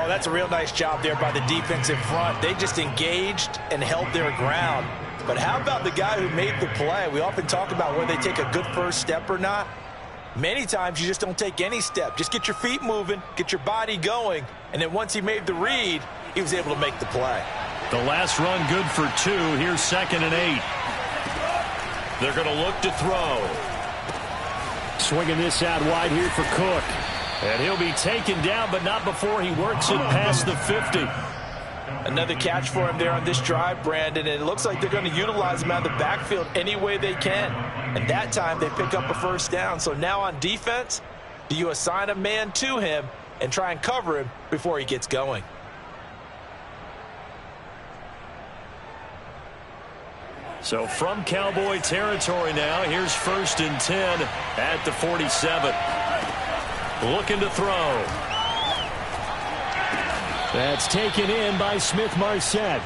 B: Oh, that's a real nice job there by the defensive front. They just engaged and held their ground. But how about the guy who made the play? We often talk about whether they take a good first step or not. Many times you just don't take any step. Just get your feet moving, get your body going, and then once he made the read, he was able to make the play.
A: The last run good for 2. Here's 2nd and 8. They're going to look to throw.
D: Swinging this out wide here for Cook.
A: And he'll be taken down, but not before he works it past the 50.
B: Another catch for him there on this drive, Brandon, and it looks like they're going to utilize him out of the backfield any way they can. And that time they pick up a first down. So now on defense, do you assign a man to him and try and cover him before he gets going?
A: So from Cowboy territory now, here's 1st and 10 at the 47. Looking to throw.
D: That's taken in by Smith-Marset.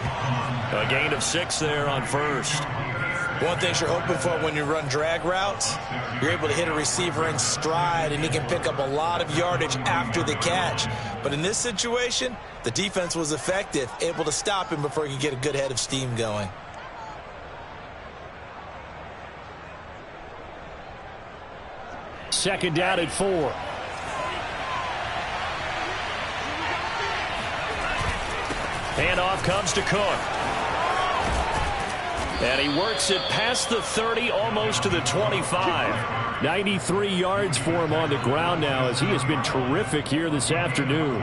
A: A gain of 6 there on 1st.
B: One thing you're hoping for when you run drag routes, you're able to hit a receiver in stride, and he can pick up a lot of yardage after the catch. But in this situation, the defense was effective, able to stop him before he could get a good head of steam going.
D: Second down at 4.
A: Handoff comes to Cook. And he works it past the 30, almost to the 25.
D: 93 yards for him on the ground now, as he has been terrific here this afternoon.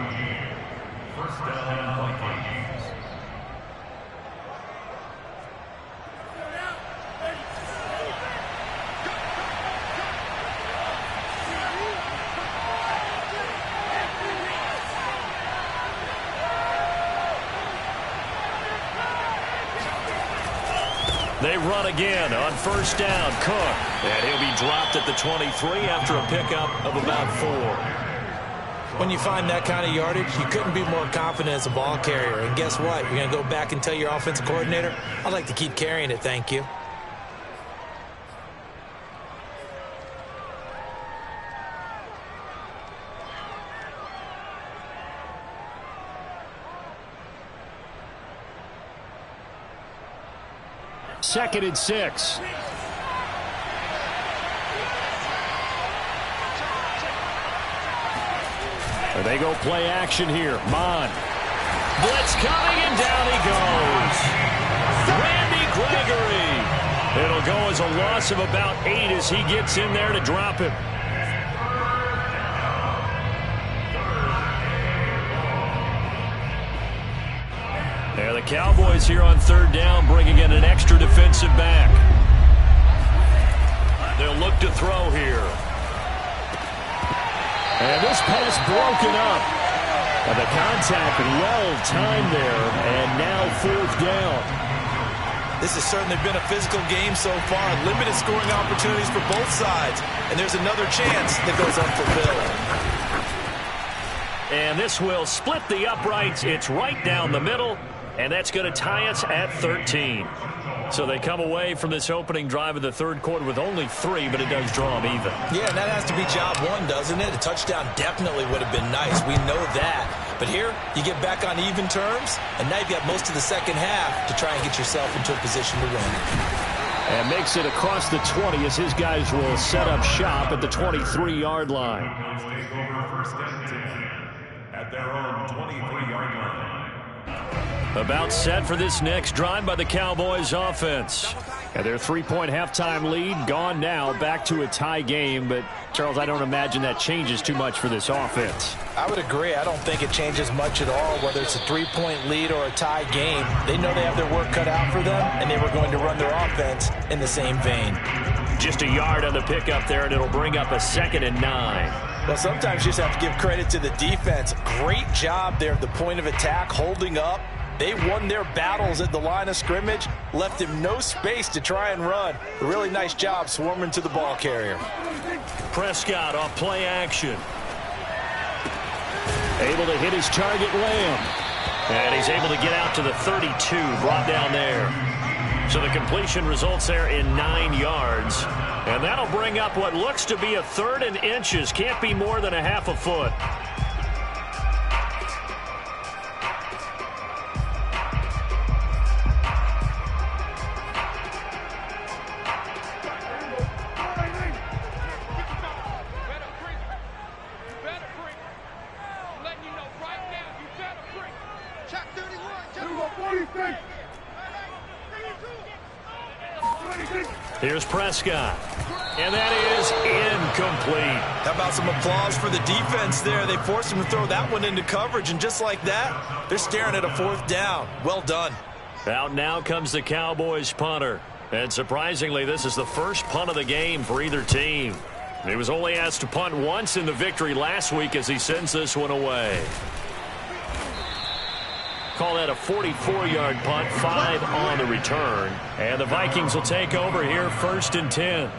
C: First down, Vikings.
A: They run again on first down. Cook. And he'll be dropped at the 23 after a pickup of about 4.
B: When you find that kind of yardage, you couldn't be more confident as a ball carrier. And guess what? You're going to go back and tell your offensive coordinator, I'd like to keep carrying it, thank you.
D: Second and 6. And they go play action here. Mon.
A: Blitz coming, and down he goes. Randy Gregory. It'll go as a loss of about 8 as he gets in there to drop him. There the Cowboys here on third down, bringing in an extra defensive back. They'll look to throw here.
D: And this pass broken up. And the contact well timed there, and now fourth down.
B: This has certainly been a physical game so far. Limited scoring opportunities for both sides. And there's another chance that goes unfulfilled.
A: And this will split the uprights. It's right down the middle. And that's going to tie us at 13. So they come away from this opening drive of the third quarter with only 3, but it does draw them even.
B: Yeah, and that has to be job one, doesn't it? A touchdown definitely would have been nice. We know that. But here, you get back on even terms, and now you've got most of the second half to try and get yourself into a position to win.
D: And makes it across the 20 as his guys will set up shop at the 23-yard line.
C: Take over first and 10 at their own 23-yard line.
A: About set for this next drive by the Cowboys offense.
D: And their 3-point halftime lead gone now, back to a tie game. But, Charles, I don't imagine that changes too much for this offense.
B: I would agree. I don't think it changes much at all, whether it's a 3-point lead or a tie game. They know they have their work cut out for them, and they were going to run their offense in the same vein.
A: Just a yard on the pickup there, and it'll bring up a 2nd and 9.
B: Well, sometimes you just have to give credit to the defense. Great job there at the point of attack, holding up. They won their battles at the line of scrimmage, left him no space to try and run. A really nice job swarming to the ball carrier.
A: Prescott off play action.
D: Able to hit his target, Lamb.
A: And he's able to get out to the 32, brought down there. So the completion results there in 9 yards. And that'll bring up what looks to be a 3rd and inches. Can't be more than a half a foot. Here's Prescott. And that is incomplete.
B: How about some applause for the defense there? They forced him to throw that one into coverage, and just like that, they're staring at a 4th down. Well done.
A: Out now comes the Cowboys punter. And surprisingly, this is the first punt of the game for either team. He was only asked to punt once in the victory last week as he sends this one away. Call that a 44-yard punt, 5 on the return. And the Vikings will take over here, 1st and 10.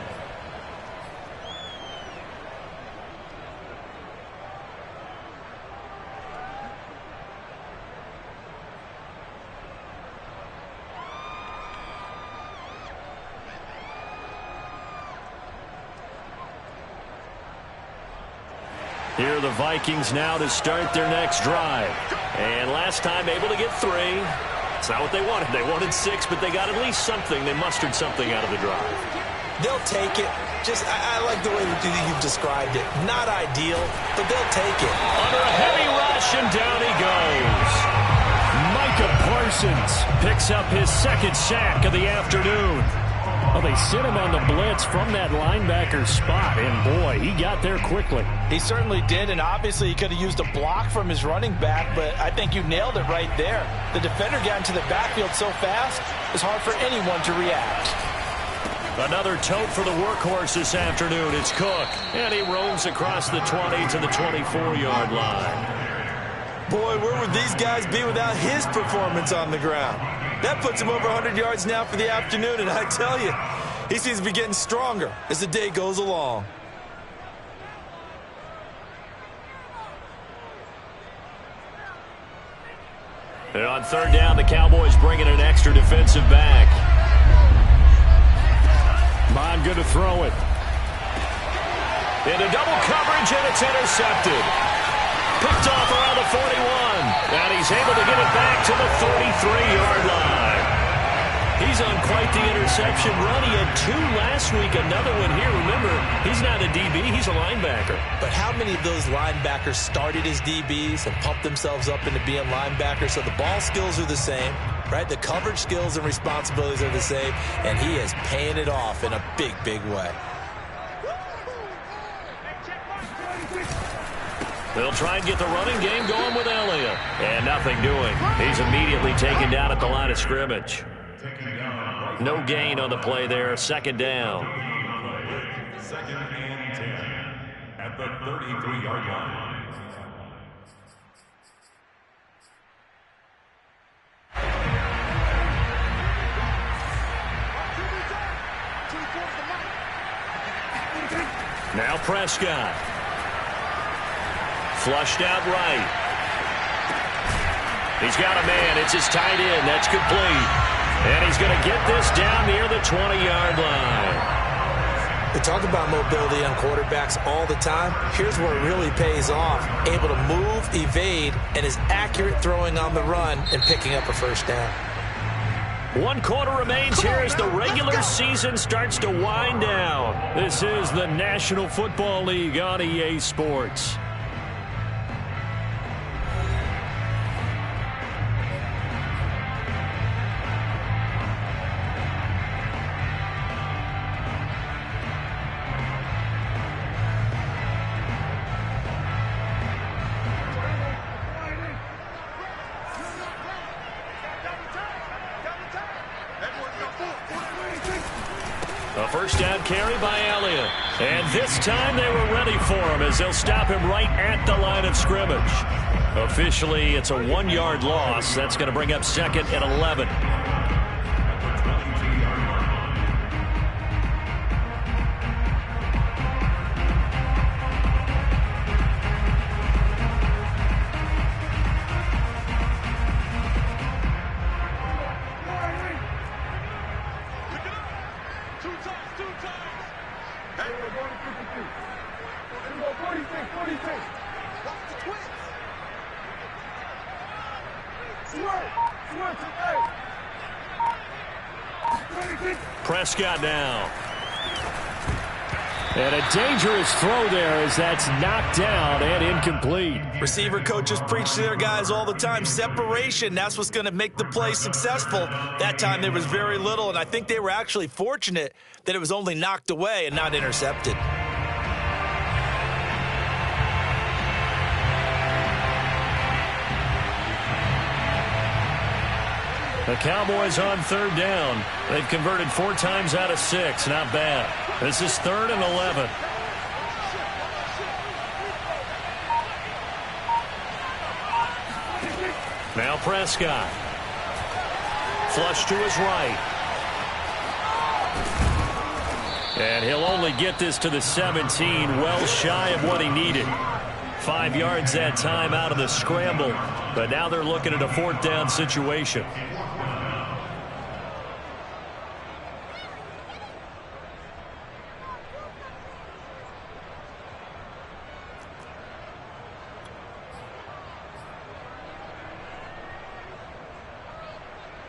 A: Here are the Vikings now to start their next drive. And last time able to get 3. It's not what they wanted. They wanted 6, but they got at least something. They mustered something out of the drive.
B: They'll take it. I like the way you've described it. Not ideal, but they'll take it.
A: Under a heavy rush, and down he goes. Micah
D: Parsons picks up his second sack of the afternoon. Well, they sent him on the blitz from that linebacker spot, and boy, he got there quickly.
B: He certainly did, and obviously he could have used a block from his running back, but I think you nailed it right there. The defender got into the backfield so fast, it's hard for anyone to react.
A: Another tote for the workhorse this afternoon. It's Cook, and he roams across the 20 to the 24-yard line.
B: Boy, where would these guys be without his performance on the ground? That puts him over 100 yards now for the afternoon, and I tell you, he seems to be getting stronger as the day goes along.
A: And on third down, the Cowboys bring in an extra defensive back.
D: Bond good to throw it.
A: Into double coverage, and it's intercepted. Picked off around the 41, and he's able to get it back to the 33-yard line. He's on quite the interception run. He had 2 last week, another one here. Remember, he's not a DB, he's a linebacker.
B: But how many of those linebackers started as DBs and pumped themselves up into being linebackers? So the ball skills are the same, right? The coverage skills and responsibilities are the same, and he is paying it off in a big, big way.
A: They'll try and get the running game going with Elliott. And nothing doing. He's immediately taken down at the line of scrimmage. No gain on the play there. Second down.
C: Second and 10 at the 33-yard line.
A: Now Prescott. Flushed out right. He's got a man. It's his tight end. That's complete. And he's going to get this down near the 20-yard line.
B: We talk about mobility on quarterbacks all the time. Here's where it really pays off. Able to move, evade, and is accurate throwing on the run and picking up a first down.
A: 1 quarter remains here as the regular season starts to wind down. This is the National Football League on EA Sports. A first down carry by Elliott. And this time they were ready for him as they'll stop him right at the line of scrimmage. Officially, it's a 1-yard loss. That's going to bring up second and 11. Prescott now.
D: And a dangerous throw there as that's knocked down and incomplete.
B: Receiver coaches preach to their guys all the time. Separation, that's what's going to make the play successful. That time there was very little, and I think they were actually fortunate that it was only knocked away and not intercepted.
A: The Cowboys on third down. They've converted 4 times out of 6. Not bad. This is 3rd and 11. Now Prescott. Flush to his right. And he'll only get this to the 17, well shy of what he needed. 5 yards that time out of the scramble. But now they're looking at a 4th down situation.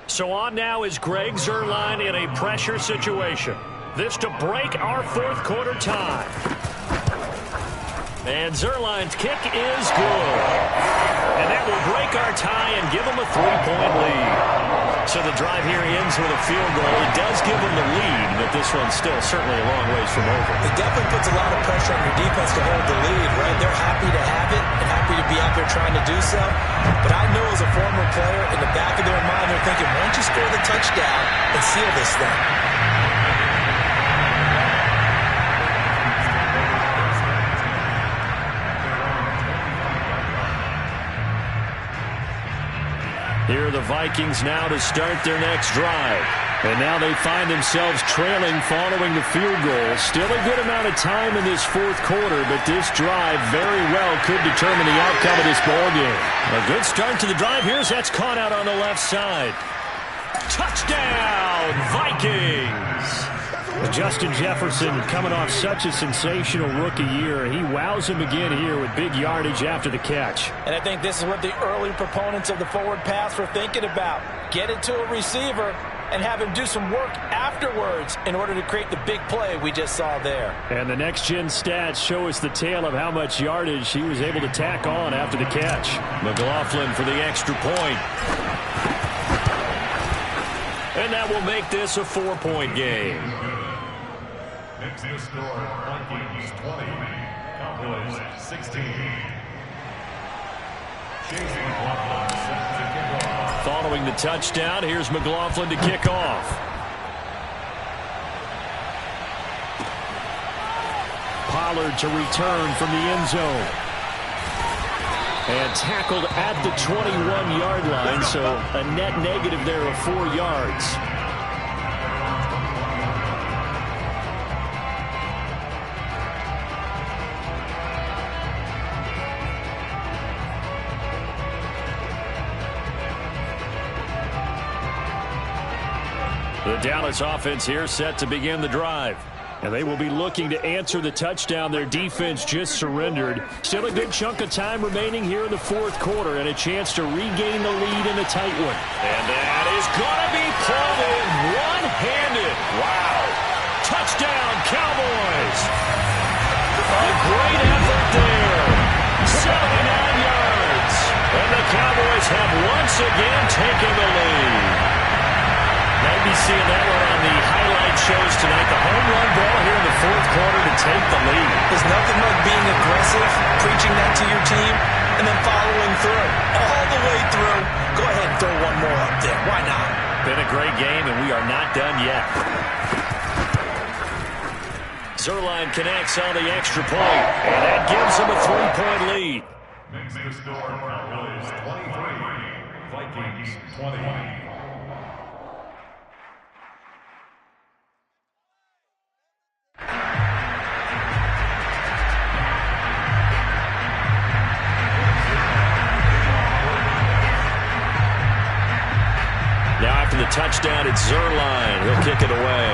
A: So on now is Greg Zuerlein in a pressure situation. This to break our 4th quarter tie. And Zuerlein's kick is good. And that will break our tie and give them a 3-point lead. So the drive here ends with a field goal. It does give them the lead, but this one's still certainly a long ways from over.
B: It definitely puts a lot of pressure on your defense to hold the lead, right? They're happy to have it and happy to be out there trying to do so. But I know as a former player, in the back of their mind, they're thinking, why don't you score the touchdown and seal this thing?
A: Here are the Vikings now to start their next drive. And now they find themselves trailing following the field goal. Still a good amount of time in this fourth quarter, but this drive very well could determine the outcome of this ballgame. A good start to the drive. Here's that's caught out on the left side. Touchdown, Vikings!
D: Justin Jefferson coming off such a sensational rookie year. He wows him again here with big yardage after the catch.
B: And I think this is what the early proponents of the forward pass were thinking about. Get it to a receiver and have him do some work afterwards in order to create the big play we just saw there.
D: And the next-gen stats show us the tale of how much yardage he was able to tack on after the catch.
A: McLaughlin for the extra point. And that will make this a 4-point game.
C: Next to score, Vikings 20, Cowboys 16. Chasing McLaughlin set to kick off.
A: Following the touchdown, here's McLaughlin to kick off.
D: Pollard to return from the end zone. And tackled at the 21-yard line, so a net negative there of 4 yards.
A: The Dallas offense here set to begin the drive.
D: And they will be looking to answer the touchdown their defense just surrendered. Still a good chunk of time remaining here in the fourth quarter and a chance to regain the lead in a tight one.
A: And that is going to be pulled in one-handed. Wow. Touchdown, Cowboys. A great effort there. 79 yards. And the Cowboys have once again taken the lead. Might be seeing that one on the highlight shows tonight. The home run ball here in the fourth quarter to take the lead.
B: There's nothing like being aggressive, preaching that to your team, and then following through. All the way through. Go ahead and throw one more up there. Why not?
A: Been a great game, and we are not done yet. Zerline connects on the extra point, and that gives them a 3-point lead.
C: Next to score, Cowboys 23, Vikings 20.
A: Now after the touchdown, it's Zerline. He'll kick it away.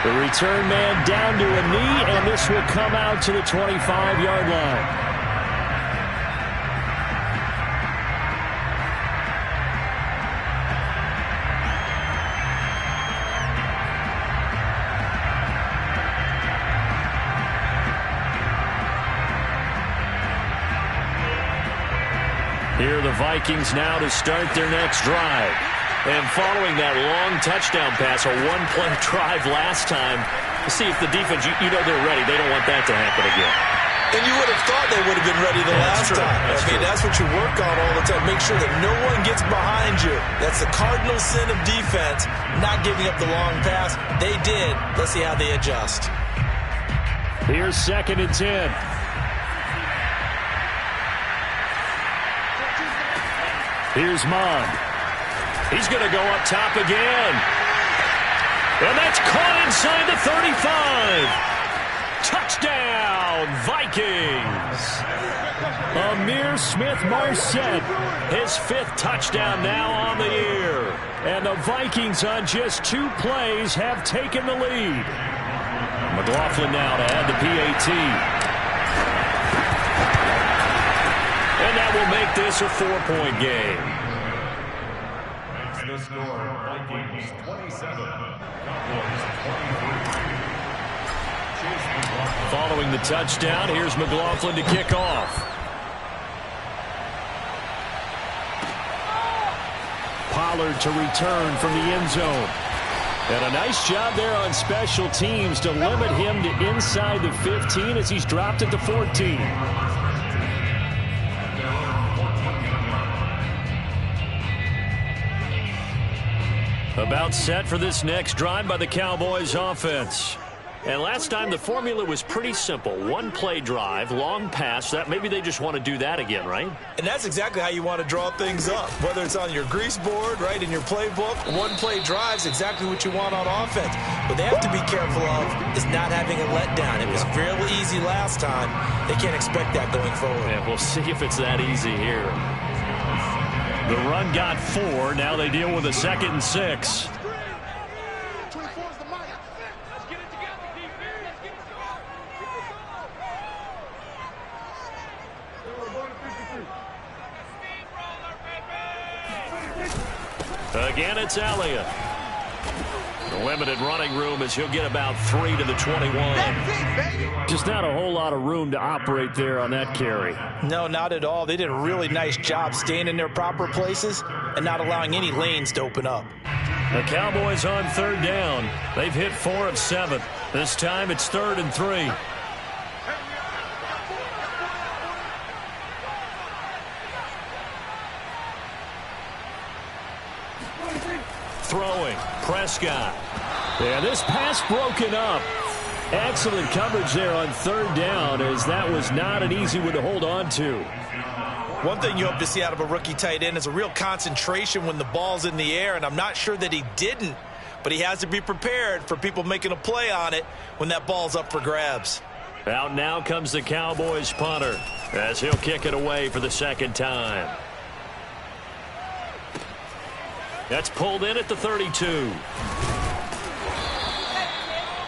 D: The return man down to a knee, and this will come out to the 25-yard line.
A: Here are the Vikings now to start their next drive. And following that long touchdown pass, a one-play drive last time, see if the defense, you know they're ready. They don't want that to happen again.
B: And you would have thought they would have been ready the last time. That's what you work on all the time. Make sure that no one gets behind you. That's the cardinal sin of defense, not giving up the long pass. They did. Let's see how they adjust.
D: Here's 2nd and 10. Here's Mond.
A: He's going to go up top again. And that's caught inside the 35. Touchdown, Vikings.
D: Amir Smith-Marset,
A: his 5th touchdown now on the year.
D: And the Vikings on just 2 plays have taken the lead.
A: McLaughlin now to add the PAT. And that will make this a 4-point game.
C: Makes the score, Vikings 27, Cowboys 23.
A: Following the touchdown, here's McLaughlin to kick off.
D: Ballard to return from the end zone. And a nice job there on special teams to limit him to inside the 15 as he's dropped at the 14. About set for this next drive by the Cowboys offense. And last time the formula was pretty simple. One play drive, long pass. That maybe they just want to do that again, right?
B: And that's exactly how you want to draw things up. Whether it's on your grease board, right, in your playbook, one play drive is exactly what you want on offense. What they have to be careful of is not having a letdown. It was fairly easy last time. They can't expect that going forward.
A: Yeah, we'll see if it's that easy here. The run got 4. Now they deal with a 2nd and 6. Again, it's Elliott. The limited running room as he'll get about 3 to the 21.
D: Just not a whole lot of room to operate there on that carry.
B: No, not at all. They did a really nice job staying in their proper places and not allowing any lanes to open up.
A: The Cowboys on 3rd down. They've hit 4 of 7. This time it's 3rd and 3. Throwing, Prescott.
D: Yeah, this pass broken up. Excellent coverage there on 3rd down, as that was not an easy one to hold on to.
B: One thing you hope to see out of a rookie tight end is a real concentration when the ball's in the air, and I'm not sure that he didn't, but he has to be prepared for people making a play on it when that ball's up for grabs.
A: Out now comes the Cowboys punter as he'll kick it away for the 2nd time. That's pulled in at the 32.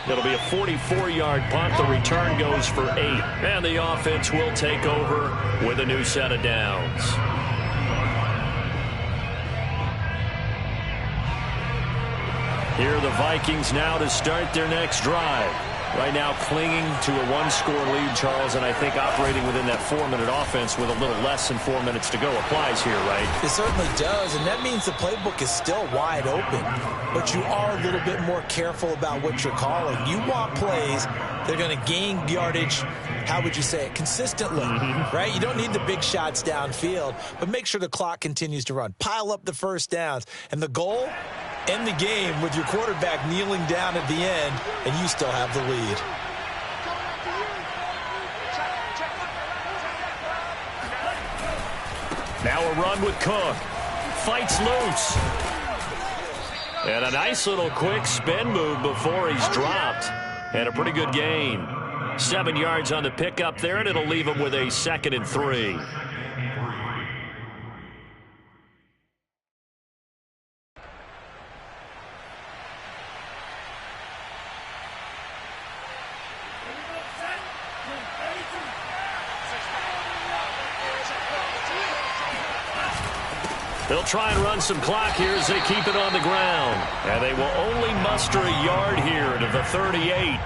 A: It'll be a 44-yard punt. The return goes for 8. And the offense will take over with a new set of downs. Here are the Vikings now to start their next drive. Right now clinging to a 1-score lead, Charles, and I think operating within that 4-minute offense with a little less than 4 minutes to go applies here, right?
B: It certainly does, and that means the playbook is still wide open, but you are a little bit more careful about what you're calling. You want plays that are going to gain yardage, how would you say it, consistently, right? You don't need the big shots downfield, but make sure the clock continues to run. Pile up the first downs, and the goal, end the game with your quarterback kneeling down at the end, and you still have the lead.
A: Now a run with Cook. Fights loose. And a nice little quick spin move before he's dropped. And a pretty good gain. 7 yards on the pickup there, and it'll leave him with a 2nd and 3. They'll try and run some clock here as they keep it on the ground. And they will only muster a yard here to the 38.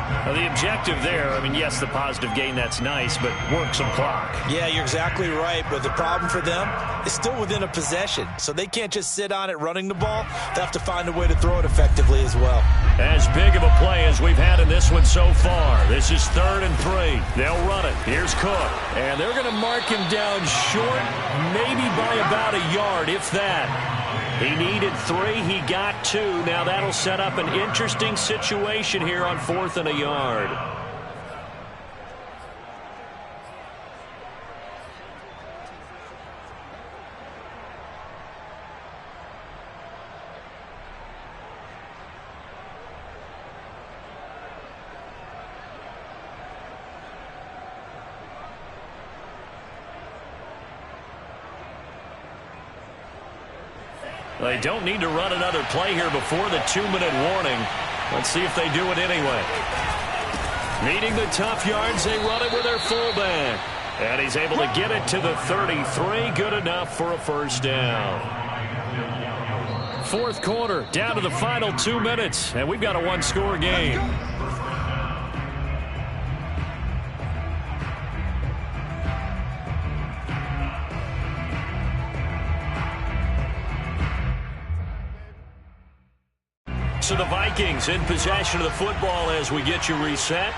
A: Now, the objective there, I mean, yes, the positive gain, that's nice, but work some clock.
B: Yeah, you're exactly right, but the problem for them is still within a possession, so they can't just sit on it running the ball. They have to find a way to throw it effectively as well.
A: As big of a play as we've had in this one so far. This is 3rd and 3. They'll run it. Here's Cook. And they're going to mark him down short, maybe by about a yard, if that. He needed 3. He got 2. Now that'll set up an interesting situation here on 4th and a yard. They don't need to run another play here before the 2-minute warning. Let's see if they do it anyway. Needing the tough yards, they run it with their fullback. And he's able to get it to the 33. Good enough for a first down. 4th quarter, down to the final 2 minutes. And we've got a 1-score game. So the Vikings in possession of the football as we get you reset.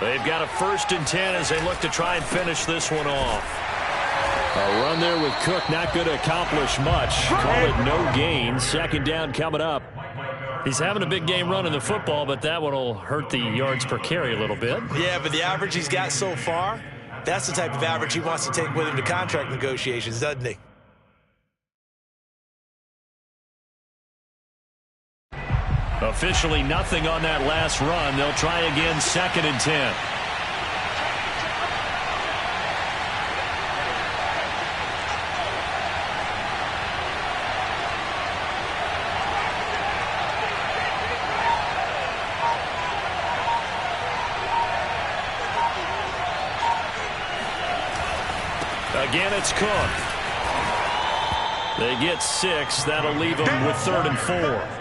A: They've got a 1st and 10 as they look to try and finish this one off.
D: A run there with Cook not going to accomplish much. Call it no gain. 2nd down coming up.
A: He's having a big game running the football, but that one will hurt the yards per carry a little bit.
B: Yeah, but the average he's got so far, that's the type of average he wants to take with him to contract negotiations, doesn't he?
A: Officially nothing on that last run. They'll try again, 2nd and 10. Again, it's Cook. They get 6. That'll leave them with 3rd and 4.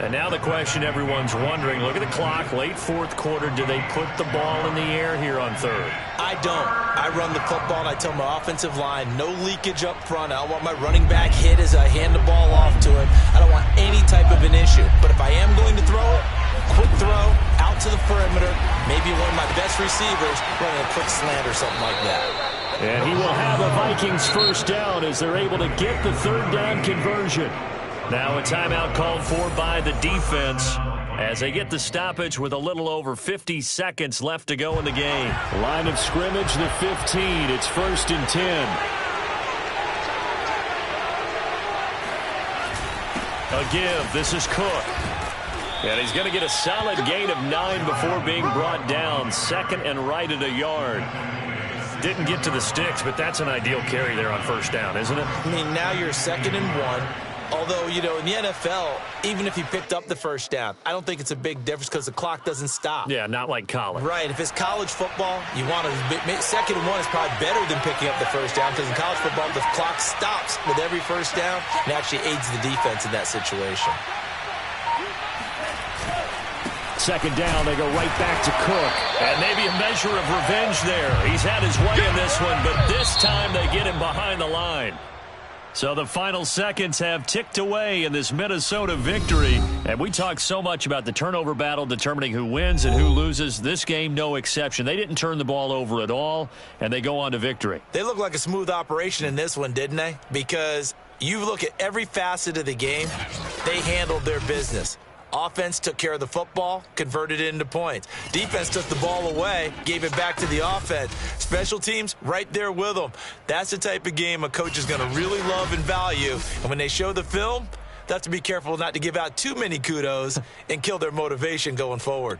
A: And now the question everyone's wondering, look at the clock, late 4th quarter. Do they put the ball in the air here on 3rd?
B: I don't. I run the football, and I tell my offensive line, no leakage up front. I don't want my running back hit as I hand the ball off to him. I don't want any type of an issue. But if I am going to throw it, quick throw, out to the perimeter, maybe one of my best receivers running a quick slant or something like that.
D: And he will have a Vikings 1st down as they're able to get the 3rd down conversion.
A: Now a timeout called for by the defense as they get the stoppage with a little over 50 seconds left to go in the game.
D: Line of scrimmage, the 15. It's 1st and 10.
A: A give. This is Cook. And he's going to get a solid gain of 9 before being brought down. 2nd and right at a yard. Didn't get to the sticks, but that's an ideal carry there on 1st down, isn't it?
B: I mean, now you're 2nd and 1. Although, you know, in the NFL, even if you picked up the 1st down, I don't think it's a big difference because the clock doesn't stop.
A: Yeah, not like college.
B: Right. If it's college football, you want to 2nd and 1 is probably better than picking up the 1st down because in college football, the clock stops with every 1st down and actually aids the defense in that situation.
D: 2nd down, they go right back to Cook.
A: And maybe a measure of revenge there. He's had his way in this one, but this time they get him behind the line. So the final seconds have ticked away in this Minnesota victory. And we talk so much about the turnover battle determining who wins and who loses. This game, no exception. They didn't turn the ball over at all, and they go on to victory.
B: They look like a smooth operation in this one, didn't they? Because you look at every facet of the game, they handled their business. Offense took care of the football, converted it into points. Defense took the ball away, gave it back to the offense. Special teams, right there with them. That's the type of game a coach is going to really love and value. And when they show the film, they have to be careful not to give out too many kudos and kill their motivation going forward.